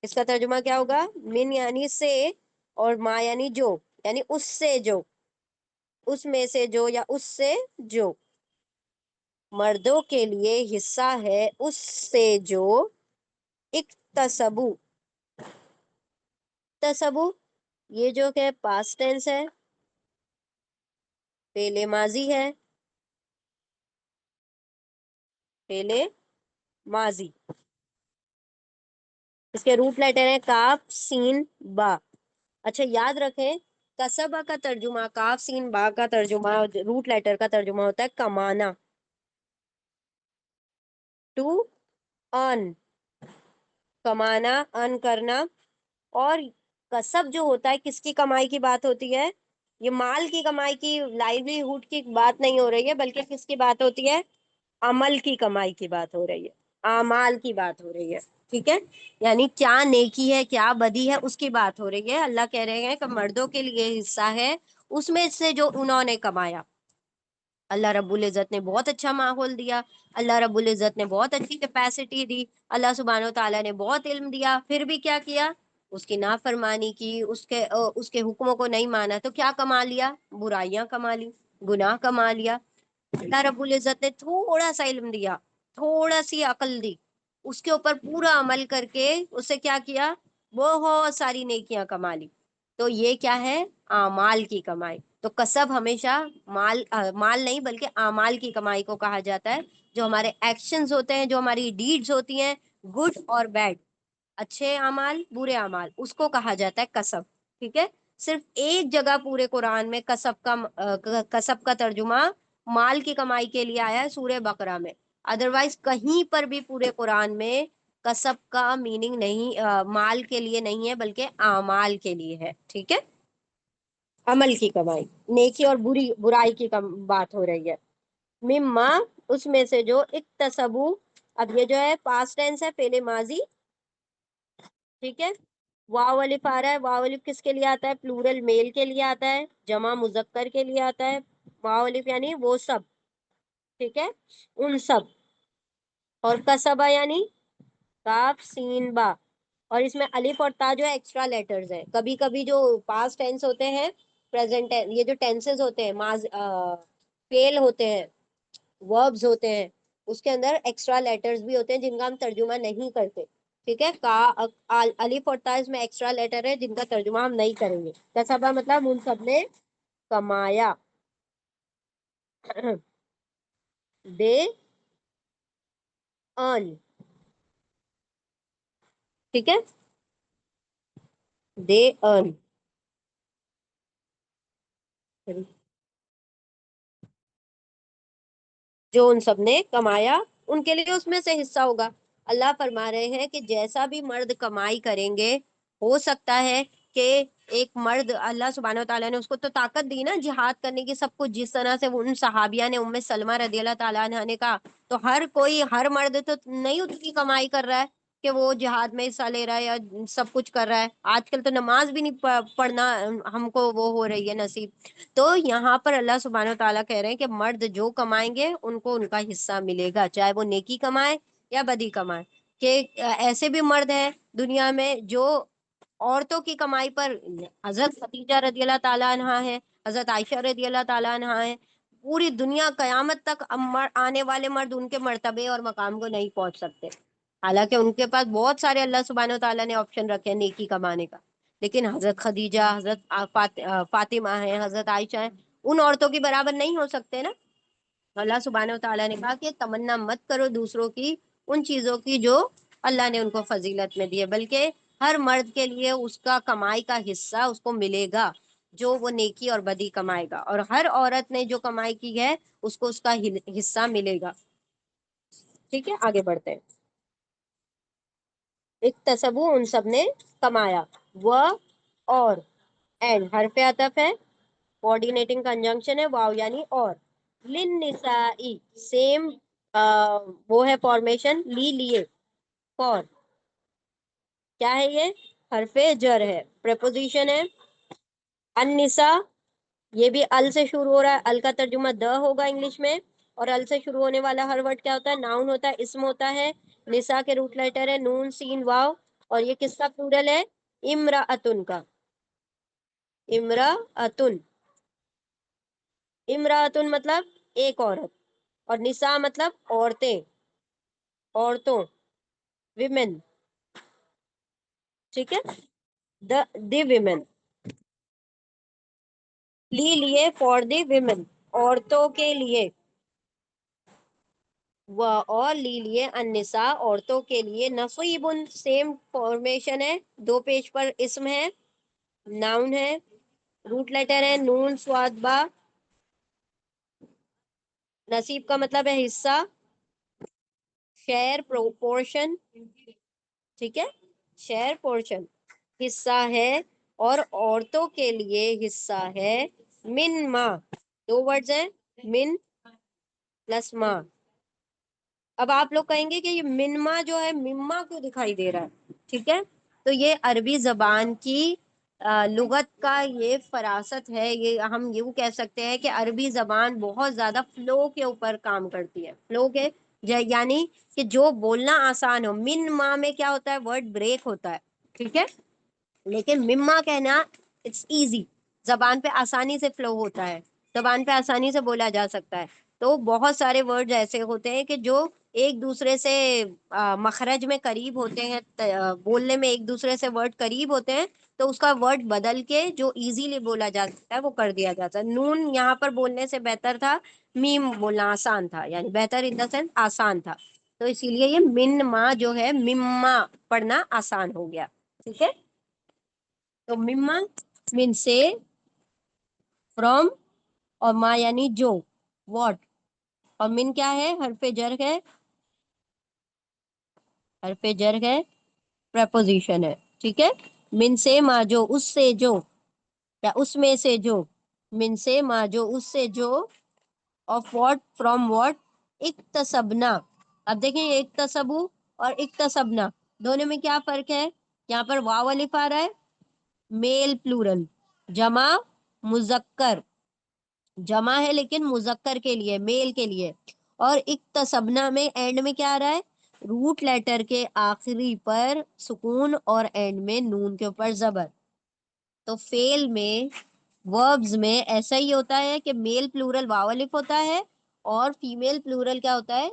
اس کا ترجمہ کیا ہوگا؟ من یعنی سے، اور ما یعنی جو، یعنی اس سے جو، اس میں سے جو، یا اس سے جو۔ مردوں کے لیے حصہ ہے اس سے جو اکتسبو۔ اکتسبو یہ جو کہ پاسٹ ٹینس ہے، پہلے ماضی ہے، پہلے ماضی۔ اس کے روٹ لیٹر ہے کاف سین با۔ اچھا یاد رکھیں، کسبہ کا ترجمہ، کاف سین با کا ترجمہ، روٹ لیٹر کا ترجمہ ہوتا ہے کمانا، ٹو ارن، کمانا، ارن کرنا۔ اور کسب جو ہوتا ہے، کس کی کمائی کی بات ہوتی ہے؟ یہ مال کی کمائی کی، لائیولی ہوڈ کی بات نہیں ہو رہی ہے، بلکہ کس کی بات ہوتی ہے؟ عمل کی کمائی کی بات ہو رہی ہے، اعمال کی بات ہو رہی ہے، ٹھیک ہے؟ یعنی کیا نیکی ہے، کیا بدی ہے، اس کی بات ہو رہی ہے۔ اللہ کہہ رہے ہیں کہ مردوں کے لیے حصہ ہے اس میں سے جو انہوں نے کمایا۔ اللہ رب العزت نے بہت اچھا ماحول دیا، اللہ رب العزت نے بہت اچھی کیپیسٹی دی، اللہ سبحانہ و تعالیٰ نے بہت علم دیا، پھر بھی کیا کیا؟ اس کی نافرمانی کی، اس کے حکموں کو نہیں مانا، تو کیا کما لیا؟ برائیاں کما لی، گناہ کما لیا۔ اللہ رب العزت نے تھوڑا سا علم دیا، تھوڑا سی عقل دی، اس کے اوپر پورا عمل کر کے اسے کیا کیا؟ بہت ساری نیکیاں کما لی۔ تو یہ کیا ہے؟ اعمال کی کمائی۔ تو کسب ہمیشہ مال نہیں بلکہ اعمال کی کمائی کو کہا جاتا ہے، جو ہمارے ایکشنز ہوتے ہیں، جو ہماری ڈیڈز ہوتی ہیں، گڈ اور بیڈ، اچھے اعمال، برے اعمال، اس کو کہا جاتا ہے کسب، ٹھیک ہے؟ صرف ایک جگہ پورے قرآن میں کسب کا ترجمہ مال کی کمائی کے لیے آیا ہے، سورہ بقرہ میں۔ ادروائز کہیں پر بھی پورے قرآن میں کسب کا میننگ نہیں، مال کے لیے نہیں ہے، بلکہ اعمال کے لیے ہے، ٹھیک ہے؟ عمل کی کمائی، نیکی اور برائی کی بات ہو رہی ہے۔ مما اس میں سے جو اکتسبو، اب یہ جو ہے پاسٹ ٹینس ہے، پہلے ماضی، ٹھیک ہے؟ واو الف آ رہا ہے، واو الف کس کے لیے آتا ہے؟ پلورل میل کے لیے آتا ہے، جمع مذکر کے لیے آتا ہے۔ واو الف یعنی وہ سب، ٹھیک ہے، ان سب۔ اور کسبہ یعنی کاف سین با، اور اس میں الف اور تا جو ہے ایکسٹرا لیٹرز ہیں۔ کبھی کبھی جو پاسٹ ٹینس ہوتے ہیں، پریزنٹ، یہ جو ٹینسز ہوتے ہیں، فیل ہوتے ہیں، وربز ہوتے ہیں، اس کے اندر ایکسٹرا لیٹرز بھی ہوتے ہیں جن کا ہم ترجمہ نہیں کرتے، ٹھیک ہے؟ الف اور تا اس میں ایکسٹرا لیٹر ہے جن کا ترجمہ ہم نہیں کریں گے۔ کسبہ مطلب ان سب نے کمایا، دے ارن، ٹھیک ہے، دے ارن، جو ان سب نے کمایا ان کے لیے اس میں سے حصہ ہوگا۔ اللہ فرما رہے ہیں کہ جیسا بھی مرد کمائی کریں گے، ہو سکتا ہے کہ ایک مرد، اللہ سبحانہ و تعالیٰ نے اس کو تو طاقت دی نا جہاد کرنے کی، سب کچھ، جس طرح سے ان صحابیہ نے ام سلمہ رضی اللہ تعالیٰ عنہ نے کہا، تو ہر مرد تو نہیں اتنی کمائی کر رہا ہے کہ وہ جہاد میں حصہ لے رہا ہے یا سب کچھ کر رہا ہے۔ آج کل تو نماز بھی نہیں پڑھنا ہم کو وہ ہو رہی ہے نصیب۔ تو یہاں پر اللہ سبحانہ و تعالیٰ کہہ رہے ہیں کہ مرد جو کمائیں گے ان کو ان کا حصہ ملے گا، چاہے وہ نیکی کمائے یا بدی کمائے۔ کہ ایسے بھی مرد ہیں دنیا میں جو عورتوں کی کمائی پر، حضرت خدیجہ رضی اللہ تعالیٰ عنہ ہے، حضرت عائشہ رضی اللہ تعالیٰ عنہ ہے، پوری دنیا قیامت تک آنے والے مرد ان کے مرتبے اور مقام کو نہیں پہنچ سکتے، حالانکہ ان کے پاس بہت سارے اللہ سبحانہ و تعالیٰ نے آپشن رکھے ہیں نیکی کمانے کا، لیکن حضرت خدیجہ، حضرت فاطمہ ہیں، حضرت عائشہ ہیں، ان عورتوں کی برابر نہیں ہو سکتے نا۔ اللہ سبحانہ و تعالیٰ نے کہا کہ تمنا مت کرو دوسروں کی ان چیزوں کی جو اللہ نے ان کو فضیلت میں دی ہے، بلکہ ہر مرد کے لیے اس کا کمائی کا حصہ اس کو ملے گا جو وہ نیکی اور بدی کمائے گا، اور ہر عورت نے جو کمائی کی ہے اس کو اس کا حصہ ملے گا۔ ٹھیک ہے، آگے بڑھتے ہیں۔ اکتسبو، ان سب نے کمایا، وہ اور، اینڈ حرف عطف ہے، کوآرڈینیٹنگ کنجنکشن ہے، واو یعنی اور، للنسائی سیم وہ ہے فارمیشن، لیے، فور، کیا ہے یہ؟ حرف جر ہے، پریپوزیشن ہے۔ النساء، یہ بھی ال سے شروع ہو رہا ہے، ال کا ترجمہ د ہوگا انگلش میں، اور ال سے شروع ہونے والا ہر ورڈ کیا ہوتا ہے؟ ناؤن ہوتا ہے، اسم ہوتا ہے۔ نساء کے روٹ لیٹر ہے نون سین واو، اور یہ کس کا پلورل ہے؟ امرأتن کا، امرأتن، امرأتن مطلب ایک عورت، اور نساء مطلب عورتیں، عورتوں، ویمن، ٹھیک ہے، دی ویمن، لیے، فار دی ویمن، عورتوں کے لیے، اور لیے، النساء عورتوں کے لیے، نصیب سیم فارمیشن ہے، دو پیج پر اسم ہے، ناؤن ہے، روٹ لیٹر ہے نون سواد با، نصیب کا مطلب ہے حصہ، شیئر، پورشن، ٹھیک ہے، شیئر، پورشن، حصہ ہے، اور عورتوں کے لیے حصہ ہے من ما، دو ورڈز ہیں، من پلس ما۔ اب آپ لوگ کہیں گے کہ یہ منما جو ہے مما کیوں دکھائی دے رہا ہے؟ ٹھیک ہے، تو یہ عربی زبان کی لغت کا یہ فراست ہے، یہ ہم یوں کہہ سکتے ہیں کہ عربی زبان بہت زیادہ فلو کے اوپر کام کرتی ہے، فلو کے یعنی کہ جو بولنا آسان ہو۔ من ما میں کیا ہوتا ہے؟ ورڈ بریک ہوتا ہے، ٹھیک ہے، لیکن مما کہنا اٹس ایزی، زبان پہ آسانی سے فلو ہوتا ہے، زبان پہ آسانی سے بولا جا سکتا ہے۔ تو بہت سارے ورڈ ایسے ہوتے ہیں کہ جو ایک دوسرے سے مخرج میں قریب ہوتے ہیں، بولنے میں ایک دوسرے سے ورڈ قریب ہوتے ہیں، تو اس کا ورڈ بدل کے جو ایزیلی بولا جا سکتا ہے وہ کر دیا جاتا ہے۔ نون یہاں پر بولنے سے بہتر تھا میم بولنا آسان تھا، یعنی بہتر ان دا سینس آسان تھا، تو اسی لیے یہ من ما جو ہے مما پڑھنا آسان ہو گیا، ٹھیک ہے۔ تو مما من سے، فرام، اور ما یعنی جو، واٹ، اور من کیا ہے؟ حرف جر ہے، حرف جر ہے، پریپوزیشن ہے، ٹھیک ہے۔ من سے ما جو، اس سے جو، یا اس میں سے جو، من سے ما جو، اس سے جو، آف واٹ، فرام واٹ، اکتسبنا۔ اب دیکھیں اکتسبو اور اکتسبنا دونوں میں کیا فرق ہے؟ یہاں پر واو الف آ رہا ہے، میل پلورل، جمع مذکر، جمع ہے لیکن مذکر کے لیے، میل کے لیے، اور اکتسبنا میں اینڈ میں کیا آ رہا ہے؟ روٹ لیٹر کے آخری پر سکون اور اینڈ میں نون کے اوپر زبر۔ تو فیل میں، وربز میں ایسا ہی ہوتا ہے کہ میل پلورل واو الف ہوتا ہے، اور فیمیل پلورل کیا ہوتا ہے؟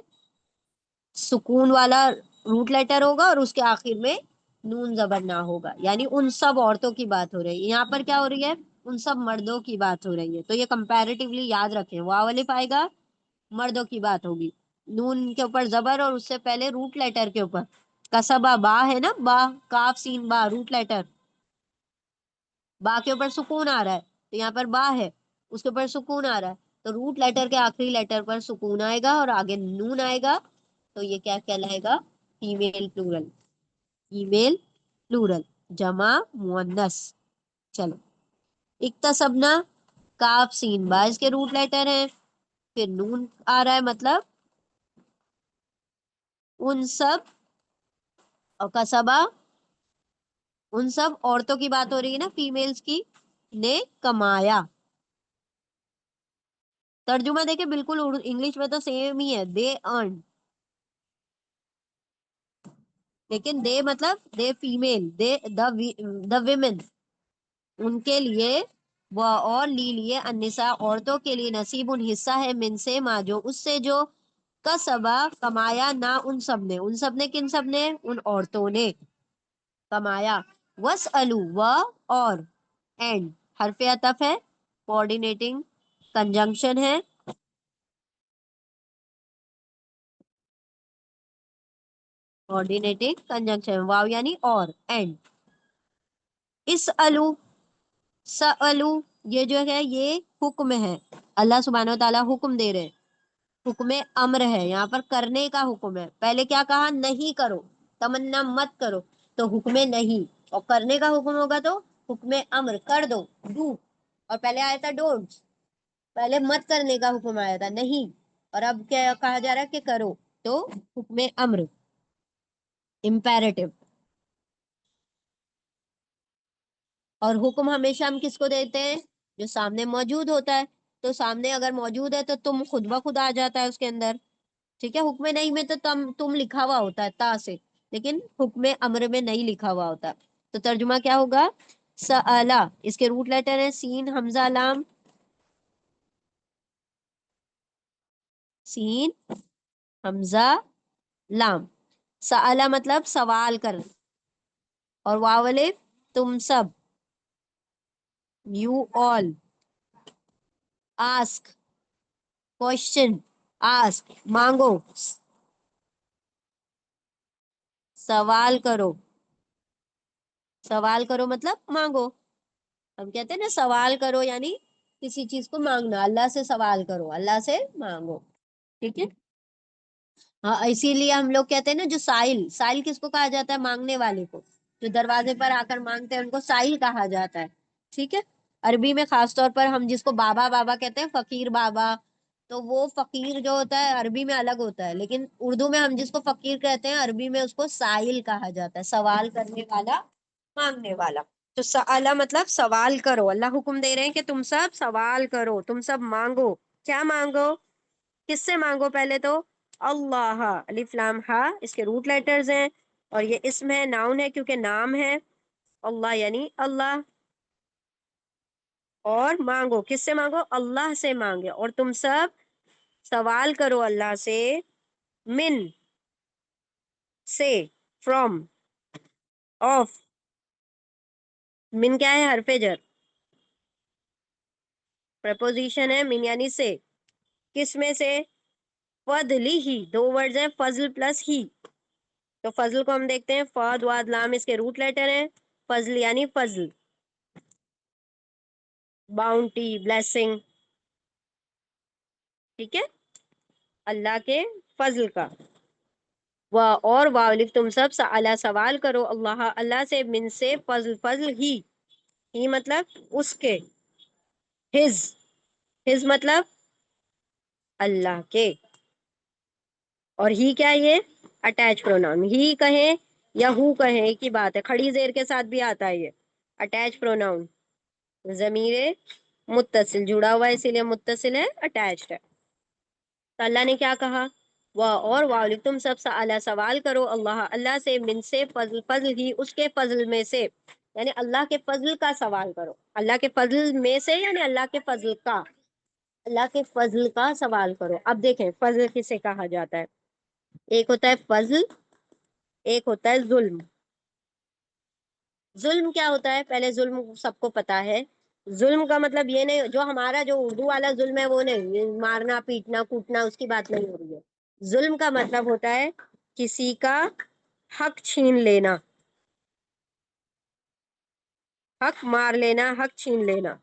سکون والا روٹ لیٹر ہوگا اور اس کے آخر میں نون زبر نہ ہوگا، یعنی ان سب عورتوں کی بات ہو رہی ہے۔ یہاں پر کیا ہو رہی ہے؟ ان سب مردوں کی بات ہو رہی ہے، تو یہ کمپیریٹیولی یاد رکھیں، واو الف آئے گا مردوں کی بات ہوگی، نون کے اوپر زبر، اور اس سے پہلے روٹ لیٹر کے اوپر کسبہ، با ہے نا، با، کاف سین با، روٹ لیٹر، با کے اوپر سکون آ رہا ہے، تو یہاں پر با ہے، اس کے اوپر سکون آ رہا ہے، تو روٹ لیٹر کے آخری لیٹر پر سکون آئے گا اور آگے نون آئے گا، تو یہ کیا کہلائے گا؟ فیمیل پلورل، فیمیل پلورل، جمع مؤنث۔ چلو، اکتسبنا، کاف سین با اس کے روٹ لیٹر ہیں، پھر نون آ رہا ہے، مطلب ان سب، اور کسبہ، ان سب عورتوں کی بات ہو رہی ہے نا، فیمیلز کی، نے کمایا۔ ترجمہ دیکھیں بالکل انگلش میں تو سیم ہی ہے، دے ارن، لیکن دے مطلب دے فیمیل، دے دا ویمن، ان کے لیے وہ اور لی لیے النساء عورتوں کے لیے نصیب ان حصہ ہے من سے ما جو اس سے جو کسبا کمایا نہ ان سب نے کن سب نے ان عورتوں نے کمایا وسألو و اور اینڈ حرف عطف ہے کوآرڈینیٹنگ کنجنکشن ہے کوآرڈینیٹنگ کنجنکشن واو یعنی اور اینڈ اس الو سألو یہ جو ہے یہ حکم ہے اللہ سبحانہ و تعالیٰ حکم دے رہے حکم امر ہے یہاں پر کرنے کا حکم ہے پہلے کیا کہا نہیں کرو تمنا مت کرو تو حکم نہیں اور کرنے کا حکم ہوگا تو حکم امر کر دو ڈو اور پہلے آیا تھا ڈونٹ پہلے مت کرنے کا حکم آیا تھا نہیں اور اب کیا کہا جا رہا ہے کہ کرو تو حکم امر امپیریٹو اور حکم ہمیشہ ہم کس کو دیتے ہیں جو سامنے موجود ہوتا ہے تو سامنے اگر موجود ہے تو تم خود بخود آ جاتا ہے اس کے اندر ٹھیک ہے حکم نہیں میں تو تم لکھا ہوا ہوتا ہے تا سے لیکن حکم امر میں نہیں لکھا ہوا ہوتا تو ترجمہ کیا ہوگا سألا اس کے روٹ لیٹر ہے سین حمزہ لام سین حمزہ لام سألا مطلب سوال کر اور واو الف تم سب you all ask question ask مانگو سوال کرو سوال کرو مطلب مانگو ہم کہتے ہیں نا سوال کرو یعنی کسی چیز کو مانگنا اللہ سے سوال کرو اللہ سے مانگو ٹھیک ہے ہاں اسی لیے ہم لوگ کہتے ہیں نا جو سائل سائل کس کو کہا جاتا ہے مانگنے والے کو جو دروازے پر آ کر مانگتے ہیں ان کو سائل کہا جاتا ہے ٹھیک ہے عربی میں خاص طور پر ہم جس کو بابا بابا کہتے ہیں فقیر بابا تو وہ فقیر جو ہوتا ہے عربی میں الگ ہوتا ہے لیکن اردو میں ہم جس کو فقیر کہتے ہیں عربی میں اس کو سائل کہا جاتا ہے سوال کرنے والا مانگنے والا تو سألہ مطلب سوال کرو اللہ حکم دے رہے ہیں کہ تم سب سوال کرو تم سب مانگو کیا مانگو کس سے مانگو پہلے تو اللہ الف لام ہا اس کے روٹ لیٹرز ہیں اور یہ اسم ہے ناؤن ہے کیونکہ نام ہے اللہ یعنی اللہ اور مانگو کس سے مانگو اللہ سے مانگے اور تم سب سوال کرو اللہ سے من سے فرام آف من کیا ہے حرف جر پریپوزیشن ہے من یعنی سے کس میں سے فضل ہی دو ورڈز ہیں فضل پلس ہی تو فضل کو ہم دیکھتے ہیں فاد واد لام اس کے روٹ لیٹر ہیں فضل یعنی فضل باؤنٹی بلیسنگ ٹھیک ہے اللہ کے فضل کا اور والف تم سب اللہ سوال کرو اللہ اللہ سے من سے فضل فضل ہی مطلب اس کے ہز مطلب اللہ کے اور ہی کیا یہ اٹیچ پروناؤن ہی کہیں یا ہو کہیں ایک ہی بات ہے کھڑی زیر کے ساتھ بھی آتا ہے یہ اٹیچ پروناؤن ضمیر متصل جڑا ہوا ہے اسی لیے متصل ہے اٹیچڈ ہے تو اللہ نے کیا کہا اور تم سب اللہ سوال کرو اللہ اللہ سے من سے فضل فضل ہی اس کے فضل میں سے یعنی اللہ کے فضل کا سوال کرو اللہ کے فضل میں سے یعنی اللہ کے فضل کا اللہ کے فضل کا سوال کرو اب دیکھیں فضل کسے کہا جاتا ہے ایک ہوتا ہے فضل ایک ہوتا ہے ظلم ظلم کیا ہوتا ہے پہلے ظلم سب کو پتا ہے ظلم کا مطلب یہ نہیں جو ہمارا جو اردو والا ظلم ہے وہ نہیں یہ مارنا پیٹنا کوٹنا اس کی بات نہیں ہو رہی ہے ظلم کا مطلب ہوتا ہے کسی کا حق چھین لینا حق مار لینا حق چھین لینا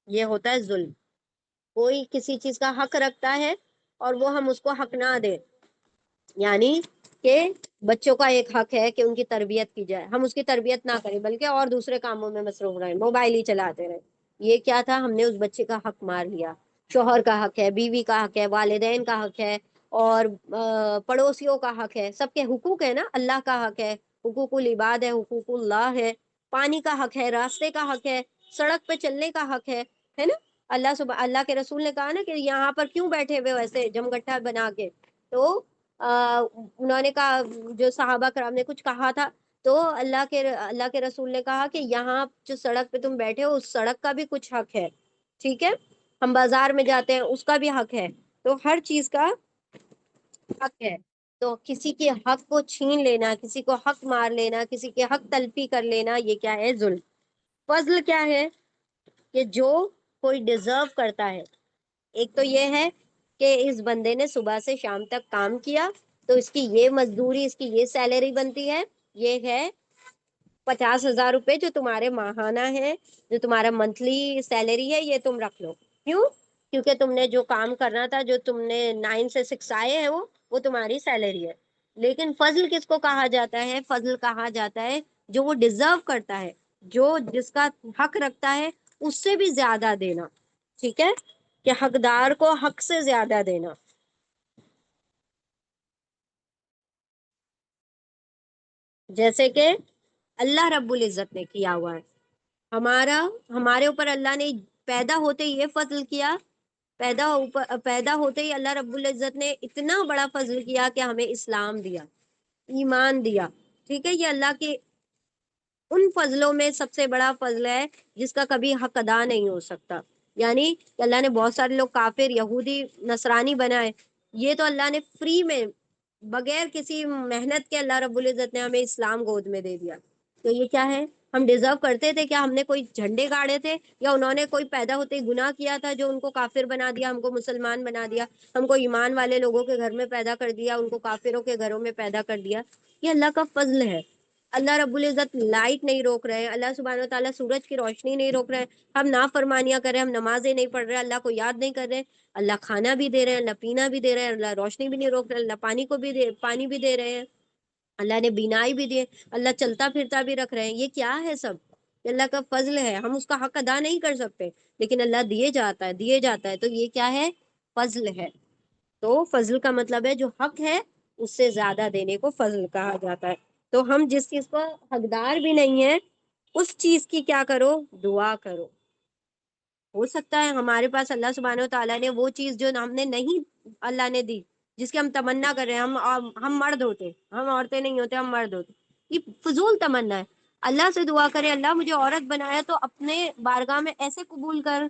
یہ ہوتا ہے ظلم کوئی کسی چیز کا حق رکھتا ہے اور وہ ہم اس کو حق نہ دیں یعنی کہ بچوں کا ایک حق ہے کہ ان کی تربیت کی جائے ہم اس کی تربیت نہ کریں بلکہ اور دوسرے کاموں میں مصروف رہیں موبائل ہی چلاتے رہیں یہ کیا تھا ہم نے اس بچے کا حق مار لیا شوہر کا حق ہے بیوی کا حق ہے والدین کا حق ہے اور پڑوسیوں کا حق ہے سب کے حقوق ہے نا اللہ کا حق ہے حقوق العباد ہے حقوق اللہ ہے پانی کا حق ہے راستے کا حق ہے سڑک پہ چلنے کا حق ہے نا اللہ کے رسول نے کہا نا کہ یہاں پر کیوں بیٹھے ہوئے ویسے جمگٹھا بنا کے تو انہوں نے کہا جو صحابہ کرام نے کچھ کہا تھا تو اللہ کے رسول نے کہا کہ یہاں جو سڑک پہ تم بیٹھے ہو اس سڑک کا بھی کچھ حق ہے، ٹھیک ہے، ہم بازار میں جاتے ہیں اس کا بھی حق ہے، تو ہر چیز کا حق ہے۔ تو کسی کے حق کو چھین لینا، کسی کو حق مار لینا، کسی کے حق تلفی کر لینا، یہ کیا ہے؟ ظلم۔ فضل کیا ہے؟ کہ جو کوئی ڈیزرو کرتا ہے۔ ایک تو یہ ہے کہ اس بندے نے صبح سے شام تک کام کیا تو اس کی یہ مزدوری، اس کی یہ سیلری بنتی ہے، یہ ہے 50,000 روپے جو تمہارے ماہانہ ہے، جو تمہارا منتھلی سیلری ہے، یہ تم رکھ لو۔ کیوں؟ کیونکہ تم نے جو کام کرنا تھا، جو تم نے 9 سے 6 آئے ہیں، وہ تمہاری سیلری ہے۔ لیکن فضل کس کو کہا جاتا ہے؟ فضل کہا جاتا ہے جو وہ ڈیزرو کرتا ہے، جو جس کا حق رکھتا ہے اس سے بھی زیادہ دینا، ٹھیک ہے، کہ حقدار کو حق سے زیادہ دینا۔ جیسے کہ اللہ رب العزت نے کیا ہوا ہے ہمارے اوپر، اللہ نے پیدا ہوتے ہی یہ فضل کیا، پیدا ہوتے ہی اللہ رب العزت نے اتنا بڑا فضل کیا کہ ہمیں اسلام دیا، ایمان دیا، ٹھیک ہے۔ یہ اللہ کے ان فضلوں میں سب سے بڑا فضل ہے جس کا کبھی حق ادا نہیں ہو سکتا۔ یعنی کہ اللہ نے بہت سارے لوگ کافر، یہودی، نصرانی بنائے، یہ تو اللہ نے فری میں بغیر کسی محنت کے اللہ رب العزت نے ہمیں اسلام گود میں دے دیا۔ تو یہ کیا ہے؟ ہم ڈیزرو کرتے تھے کیا؟ ہم نے کوئی جھنڈے گاڑے تھے، یا انہوں نے کوئی پیدا ہوتے ہی گناہ کیا تھا جو ان کو کافر بنا دیا، ہم کو مسلمان بنا دیا، ہم کو ایمان والے لوگوں کے گھر میں پیدا کر دیا، ان کو کافروں کے گھروں میں پیدا کر دیا؟ یہ اللہ کا فضل ہے۔ اللہ رب العزت لائٹ نہیں روک رہے، اللہ سبحانہ وتعالیٰ سورج کی روشنی نہیں روک رہے، ہم نافرمانیاں کر رہے ہیں، ہم نمازیں نہیں پڑھ رہے، اللہ کو یاد نہیں کر رہے، اللہ کھانا بھی دے رہے ہیں، اللہ پینا بھی دے رہے ہیں، اللہ روشنی بھی نہیں روک رہے، اللہ پانی بھی دے رہے ہیں، اللہ نے بینائی بھی دی، اللہ چلتا پھرتا بھی رکھ رہے ہیں۔ یہ کیا ہے؟ سب یہ اللہ کا فضل ہے، ہم اس کا حق ادا نہیں کر سکتے، لیکن اللہ دیے جاتا ہے، تو یہ کیا ہے؟ فضل ہے۔ تو فضل کا مطلب ہے جو حق ہے اس سے زیادہ دینے کو فضل کہا جاتا ہے۔ تو ہم جس چیز کو حقدار بھی نہیں ہے اس چیز کی کیا کرو؟ دعا کرو۔ ہو سکتا ہے ہمارے پاس اللہ سبحانہ و تعالیٰ نے وہ چیز جو ہم نے نہیں اللہ نے دی، جس کی ہم تمنا کر رہے ہیں، ہم مرد ہوتے، ہم عورتیں نہیں ہوتے، ہم مرد ہوتے، یہ فضول تمنا ہے۔ اللہ سے دعا کرے، اللہ مجھے عورت بنایا تو اپنے بارگاہ میں ایسے قبول کر،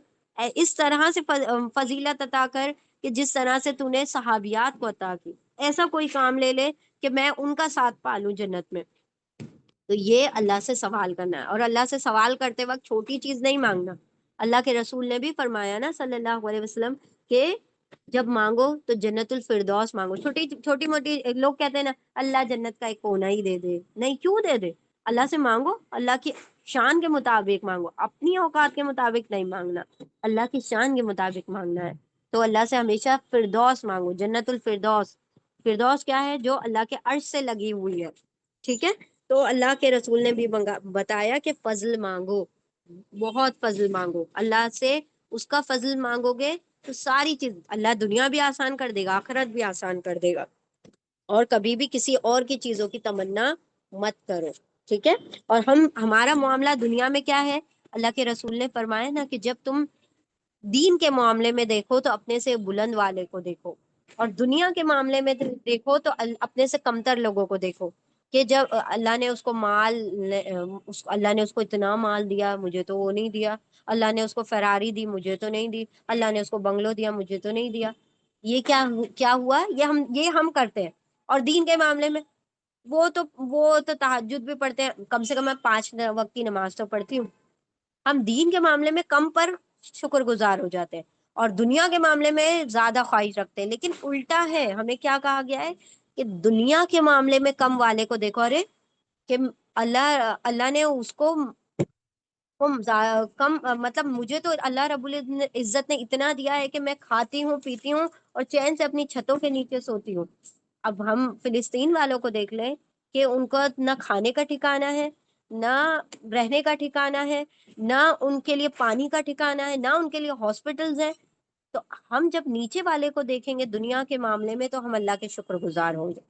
اس طرح سے فضیلت عطا کر کہ جس طرح سے تو نے صحابیات کو عطا کی، ایسا کوئی کام لے لے کہ میں ان کا ساتھ پالوں جنت میں۔ تو یہ اللہ سے سوال کرنا ہے، اور اللہ سے سوال کرتے وقت چھوٹی چیز نہیں مانگنا۔ اللہ کے رسول نے بھی فرمایا نا صلی اللہ علیہ وسلم کہ جب مانگو تو جنت الفردوس مانگو۔ چھوٹی موٹی لوگ کہتے ہیں نا اللہ جنت کا ایک کونا ہی دے دے، نہیں، کیوں دے دے؟ اللہ سے مانگو، اللہ کی شان کے مطابق مانگو، اپنی اوقات کے مطابق نہیں مانگنا، اللہ کی شان کے مطابق مانگنا ہے۔ تو اللہ سے ہمیشہ فردوس مانگو، جنت الفردوس۔ فردوس کیا ہے؟ جو اللہ کے عرش سے لگی ہوئی ہے، ٹھیک ہے۔ تو اللہ کے رسول نے بھی بتایا کہ فضل مانگو، بہت فضل مانگو اللہ سے، اس کا فضل مانگو گے تو ساری چیز اللہ دنیا بھی آسان کر دے گا، آخرت بھی آسان کر دے گا۔ اور کبھی بھی کسی اور کی چیزوں کی تمنا مت کرو، ٹھیک ہے۔ اور ہمارا معاملہ دنیا میں کیا ہے؟ اللہ کے رسول نے فرمایا نا کہ جب تم دین کے معاملے میں دیکھو تو اپنے سے بلند والے کو دیکھو، اور دنیا کے معاملے میں دیکھو تو اپنے سے کمتر لوگوں کو دیکھو۔ کہ جب اللہ نے اس کو اللہ نے اس کو اتنا مال دیا، مجھے تو وہ نہیں دیا، اللہ نے اس کو فراری دی، مجھے تو نہیں دی، اللہ نے اس کو بنگلو دیا، مجھے تو نہیں دیا۔ یہ کیا ہوا؟ یہ ہم کرتے ہیں۔ اور دین کے معاملے میں وہ تو تہجد بھی پڑھتے ہیں، کم سے کم میں 5 وقت کی نماز تو پڑھتی ہوں۔ ہم دین کے معاملے میں کم پر شکر گزار ہو جاتے ہیں، اور دنیا کے معاملے میں زیادہ خواہش رکھتے ہیں۔ لیکن الٹا ہے، ہمیں کیا کہا گیا ہے کہ دنیا کے معاملے میں کم والے کو دیکھو، ارے کہ اللہ نے اس کو کم، مطلب مجھے تو اللہ رب العزت نے اتنا دیا ہے کہ میں کھاتی ہوں، پیتی ہوں، اور چین سے اپنی چھتوں کے نیچے سوتی ہوں۔ اب ہم فلسطین والوں کو دیکھ لیں کہ ان کو نہ کھانے کا ٹھکانہ ہے، نہ رہنے کا ٹھکانہ ہے، نہ ان کے لیے پانی کا ٹھکانہ ہے، نہ ان کے لیے ہاسپٹلز ہیں۔ تو ہم جب نیچے والے کو دیکھیں گے دنیا کے معاملے میں تو ہم اللہ کے شکر گزار ہوں گے،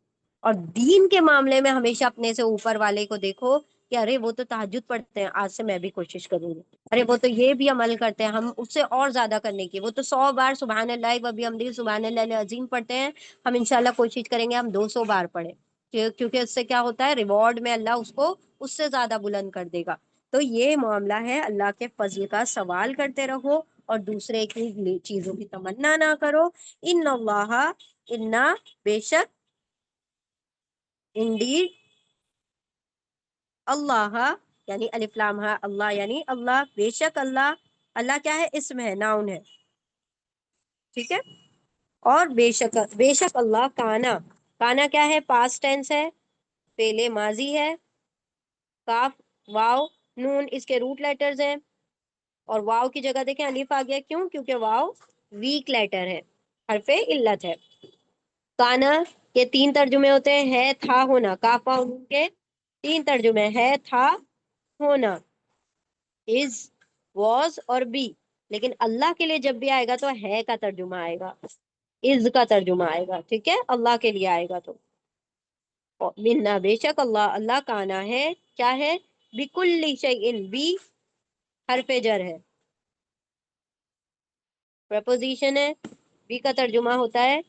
اور دین کے معاملے میں ہمیشہ اپنے سے اوپر والے کو دیکھو کہ ارے وہ تو تہجد پڑھتے ہیں، آج سے میں بھی کوشش کروں گی، ارے وہ تو یہ بھی عمل کرتے ہیں، ہم اس سے اور زیادہ کرنے کی، وہ تو 100 بار سبحان اللہ و بحمدہ سبحان اللہ العظیم پڑھتے ہیں، ہم انشاءاللہ کوشش کریں گے ہم 200 بار پڑھیں۔ کیونکہ اس سے کیا ہوتا ہے، ریوارڈ میں اللہ اس کو اس سے زیادہ بلند کر دے گا۔ تو یہ معاملہ ہے، اللہ کے فضل کا سوال کرتے رہو اور دوسرے کی چیزوں کی تمنا نہ کرو۔ ان اللہ، انا، بے شک، انڈیڈ، اللہ یعنی الف لام ہے، اللہ یعنی اللہ، بے شک اللہ، اللہ کیا ہے، اسم ہے، ناؤن ہے، ٹھیک ہے۔ اور بے شک اللہ، کانا، کانا کیا ہے، پاسٹ ٹینس ہے، پہلے ماضی ہے، کاف، واو، نون اس کے روٹ لیٹرز ہیں، اور واو کی جگہ دیکھیں الف آ گیا، کیوں؟ کیونکہ واو ویک لیٹر ہے، حرف علت ہے۔ کانا کے تین ترجمے ہوتے ہیں، ہے، تھا، ہونا، کاف واو نون کے تین ترجمے، ہے، تھا، ہونا، از، واز اور بی۔ لیکن اللہ کے لیے جب بھی آئے گا تو ہے کا ترجمہ آئے گا، از کا ترجمہ آئے گا، ٹھیک ہے، اللہ کے لیے آئے گا تو بنا، بے شک اللہ، اللہ کانا ہے، کیا ہے، بکل شیء، بی حرف جر ہے، پریپوزیشن ہے، بی کا ترجمہ ہوتا ہے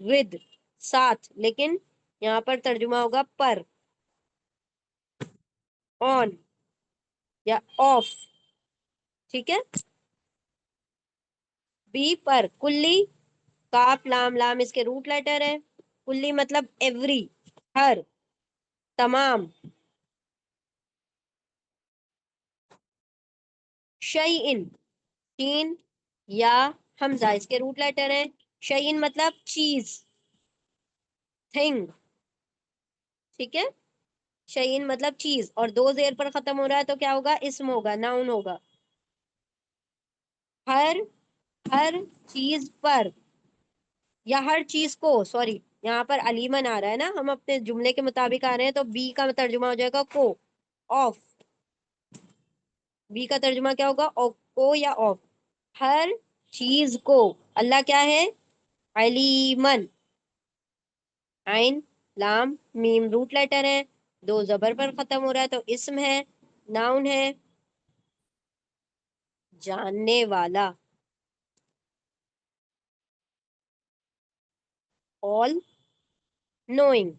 ود، ساتھ، لیکن یہاں پر ترجمہ ہوگا پر، آن یا آف، ٹھیک ہے، بی پر، کلی، کاف لام، لام اس کے روٹ لیٹر ہے، کلی مطلب ایوری، ہر، تمام، شیئن، شین یا حمزہ اس کے روٹ لیٹر ہے، شیئن مطلب چیز، تھنگ، ٹھیک ہے، شیئن مطلب چیز، اور دو زیر پر ختم ہو رہا ہے تو کیا ہوگا، اسم ہوگا، ناؤن ہوگا، ہر، ہر چیز پر، یا ہر چیز کو، سوری یہاں پر علیمن آ رہا ہے نا، ہم اپنے جملے کے مطابق آ رہے ہیں، تو بی کا ترجمہ ہو جائے گا کو، آف، بی کا ترجمہ کیا ہوگا، کو یا آف، ہر چیز کو، اللہ کیا ہے، علیمن، عین، لام، میم روٹ لیٹر ہے، دو زبر پر ختم ہو رہا ہے تو اسم ہے، ناؤن ہے، جاننے والا، all knowing،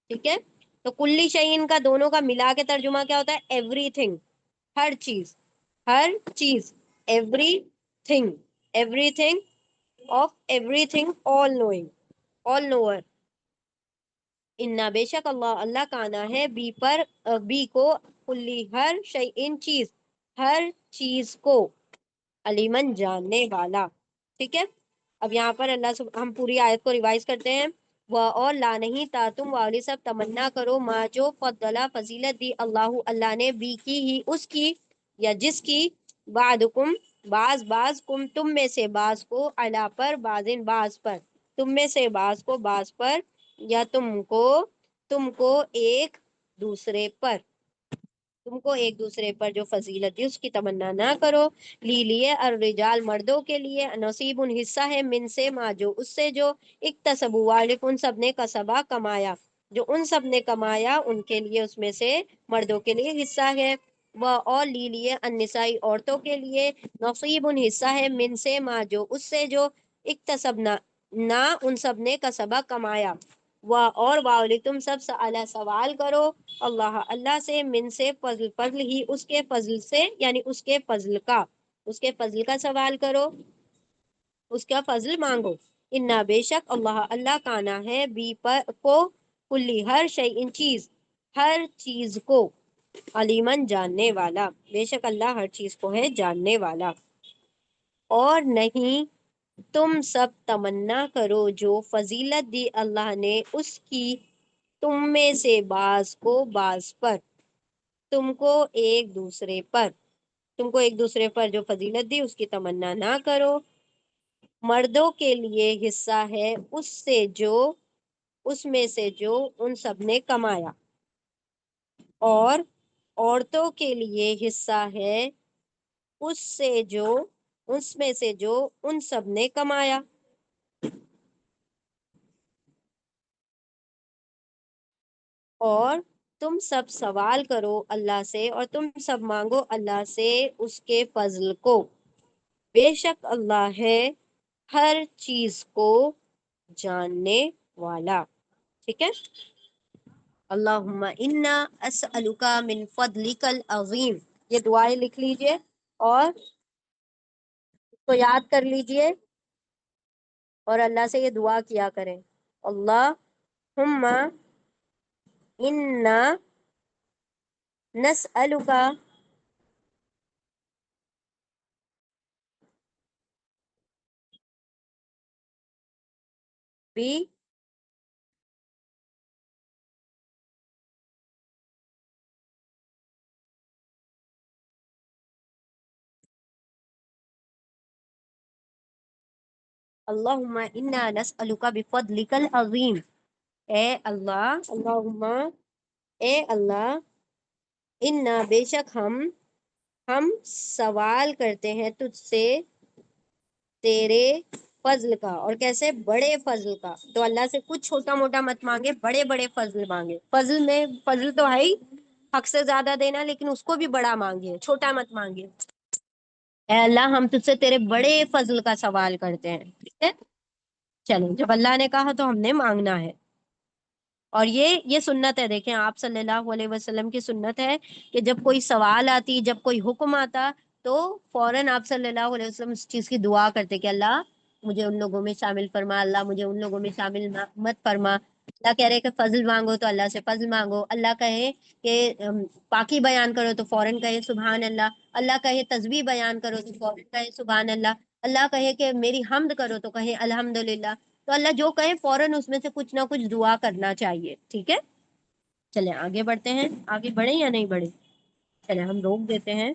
ٹھیک ہے۔ تو کلی شیئن کا دونوں کا ملا کے ترجمہ کیا ہوتا ہے، ایوری تھنگ، ہر چیز، ہر چیز، everything, everything, of everything, all knowing, all knower, انا بے شک اللہ، اللہ کانا ہے، بی پر، بی کو، کلی ہر، شیئن چیز، ہر چیز کو، علیمن جاننے والا، ٹھیک ہے۔ اب یہاں پر ہم پوری آیت کو ریوائز کرتے ہیں، وہ اور لا نہیں تا تم والی سب تمنا کرو، ما جو فضلہ فضیلت دی، اللہ اللہ نے، بی کی ہی اس کی، یا جس کی، بعدکم بعض کم تم میں سے بعض کو، علا پر بعضن بعض پر، تم میں سے بعض کو بعض پر، یا تم کو ایک دوسرے پر، تم کو ایک دوسرے پر جو فضیلت دی اس کی تمنا نہ کرو، لیے الرجال مردوں کے لیے، نصیب ان حصہ ہے، من سے ما جو اس سے جو، اکتسبوا والک ان سب نے، کسبا کمایا، جو ان سب نے کمایا ان کے لیے اس میں سے مردوں کے لیے حصہ ہے، وہ اور لیے النسائی عورتوں کے لیے، نصیب ان حصہ ہے، من سے ما جو اس سے جو، اکتسبنا نہ ان سب نے، کسبا کمایا، اور تم سب سوال کرو، اللہ اللہ سے، من سے فضل ہی اس کے فضل سے، یعنی اس کے فضل کا، اس کے فضل کا سوال کرو، اس کا فضل مانگو، انا بے شک اللہ اللہ کانا ہے، بی پر کو، کلی ہر شیء چیز، ہر چیز کو، علیمن جاننے والا، بے شک اللہ ہر چیز کو ہے جاننے والا۔ اور نہیں تم سب تمنا کرو جو فضیلت دی اللہ نے اس کی، تم میں سے بعض کو بعض پر، تم کو ایک دوسرے پر، تم کو ایک دوسرے پر جو فضیلت دی اس کی تمنا نہ کرو، مردوں کے لیے حصہ ہے اس سے جو، اس میں سے جو ان سب نے کمایا، اور عورتوں کے لیے حصہ ہے اس سے جو، اس میں سے جو ان سب نے کمایا، اور تم سب سوال کرو اللہ سے، اور تم سب مانگو اللہ سے اس کے فضل کو، بے شک اللہ ہے ہر چیز کو جاننے والا. ٹھیک ہے. اللہم انا اسألک من فضلک العظیم. یہ دعائیں لکھ لیجئے اور اس کو یاد کر لیجئے اور اللہ سے یہ دعا کیا کریں. اللہم انا نسألک بی اللہم انا نسألک بفضلک العظیم. اے اللہ، اللہم، اے اللہ، انا بے شک ہم سوال کرتے ہیں تجھ سے تیرے فضل کا. اور کیسے؟ بڑے فضل کا. تو اللہ سے کچھ چھوٹا موٹا مت مانگے، بڑے بڑے فضل مانگے. فضل میں فضل تو ہے ہی، حق سے زیادہ دینا، لیکن اس کو بھی بڑا مانگے، چھوٹا مت مانگے. اے اللہ، ہم تجھ سے تیرے بڑے فضل کا سوال کرتے ہیں. ٹھیک ہے. چلیں، جب اللہ نے کہا تو ہم نے مانگنا ہے. اور یہ سنت ہے. دیکھیں، آپ صلی اللہ علیہ وسلم کی سنت ہے کہ جب کوئی سوال آتی، جب کوئی حکم آتا، تو فوراً آپ صلی اللہ علیہ وسلم اس چیز کی دعا کرتے کہ اللہ مجھے ان لوگوں میں شامل فرما، اللہ مجھے ان لوگوں میں شامل مت فرما. اللہ کہہ رہے کہ فضل مانگو تو اللہ سے فضل مانگو. اللہ کہے کہ پاکی بیان کرو تو فوراً کہے سبحان اللہ. اللہ کہے تسبیح بیان کرو تو فوراً کہے سبحان اللہ. اللہ کہے کہ میری حمد کرو تو کہے الحمدللہ. تو اللہ جو کہے فوراً اس میں سے کچھ نہ کچھ دعا کرنا چاہیے. ٹھیک ہے. چلیں آگے بڑھتے ہیں. آگے بڑھیں یا نہیں بڑھیں؟ چلیں ہم روک دیتے ہیں.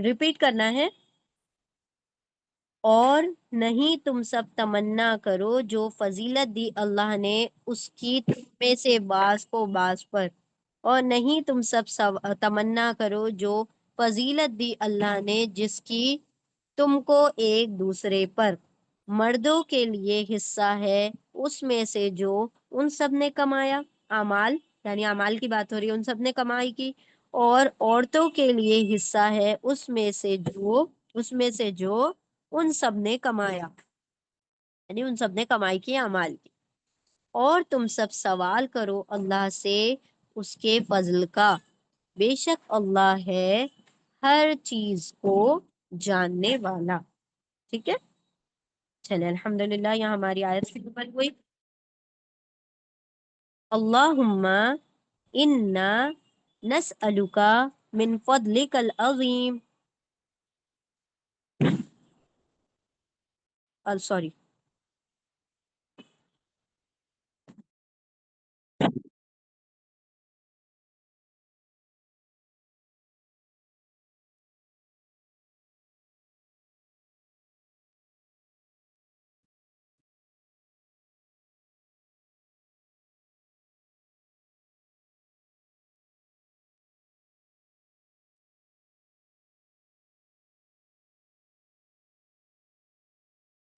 ریپیٹ کرنا ہے. اور نہیں تم سب تمنا کرو جو فضیلت دی اللہ نے اس کی تم میں سے بعض کو بعض پر. اور نہیں تم سب تمنا کرو جو فضیلت دی اللہ نے جس کی تم کو ایک دوسرے پر. مردوں کے لیے حصہ ہے اس میں سے جو ان سب نے کمایا. اعمال، یعنی اعمال کی بات ہو رہی ہے، ان سب نے کمائی کی. اور عورتوں کے لیے حصہ ہے اس میں سے جو ان سب نے کمایا، یعنی ان سب نے کمائی کی، اعمال کی. اور تم سب سوال کرو اللہ سے اس کے فضل کا. بے شک اللہ ہے ہر چیز کو جاننے والا. ٹھیک ہے. چلے الحمدللہ، یہاں ہماری آیت مکمل ہوئی. اللہم انا نسألک من فضلک العظیم. سوری.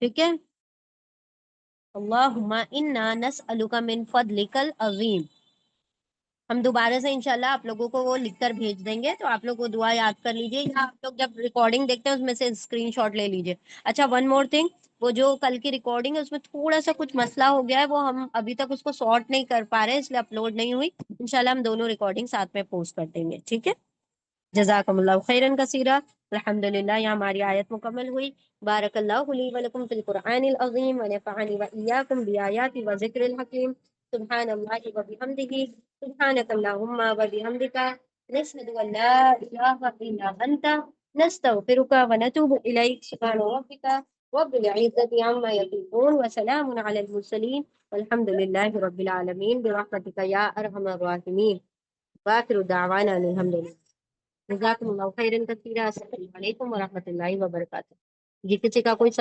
ٹھیک ہے. اللہم انا نسألک من فضلک العظیم. ہم دوبارہ سے انشاءاللہ آپ لوگوں کو وہ لکھ کر بھیج دیں گے، تو آپ لوگ وہ دعا یاد کر لیجئے، یا آپ لوگ جب ریکارڈنگ دیکھتے ہیں اس میں سے اسکرین شاٹ لے لیجئے. اچھا، ون مور تھنگ، وہ جو کل کی ریکارڈنگ ہے اس میں تھوڑا سا کچھ مسئلہ ہو گیا ہے، وہ ہم ابھی تک اس کو سارٹ نہیں کر پا رہے، اس لیے اپلوڈ نہیں ہوئی. انشاءاللہ ہم دونوں ریکارڈنگ ساتھ میں پوسٹ کر دیں گے. ٹھیک ہے. جزاکم اللہ خیرن کثیرا. الحمدللہ، یہ ہماری آیت مکمل ہوئی. بارک اللہ لی ولکم فی القرآن العظیم ونفعنی وإیاکم بآیات وذکر الحکیم. سبحان اللہ وبحمدہ، سبحانک اللہم وبحمدک، نشہد ان لا الہ الا انت، نستغفرک ونتوب الیک. سبحان ربک رب العزة عما یصفون وسلام علی المرسلین والحمد للہ رب العالمین برحمتک یا ارحم الراحمین. وآخر دعوانا الحمدللہ. جزاکم اللہ خیرن کثیرا. السلام علیکم ورحمۃ اللہ وبرکاتہ. جی کسی کا کوئی سوال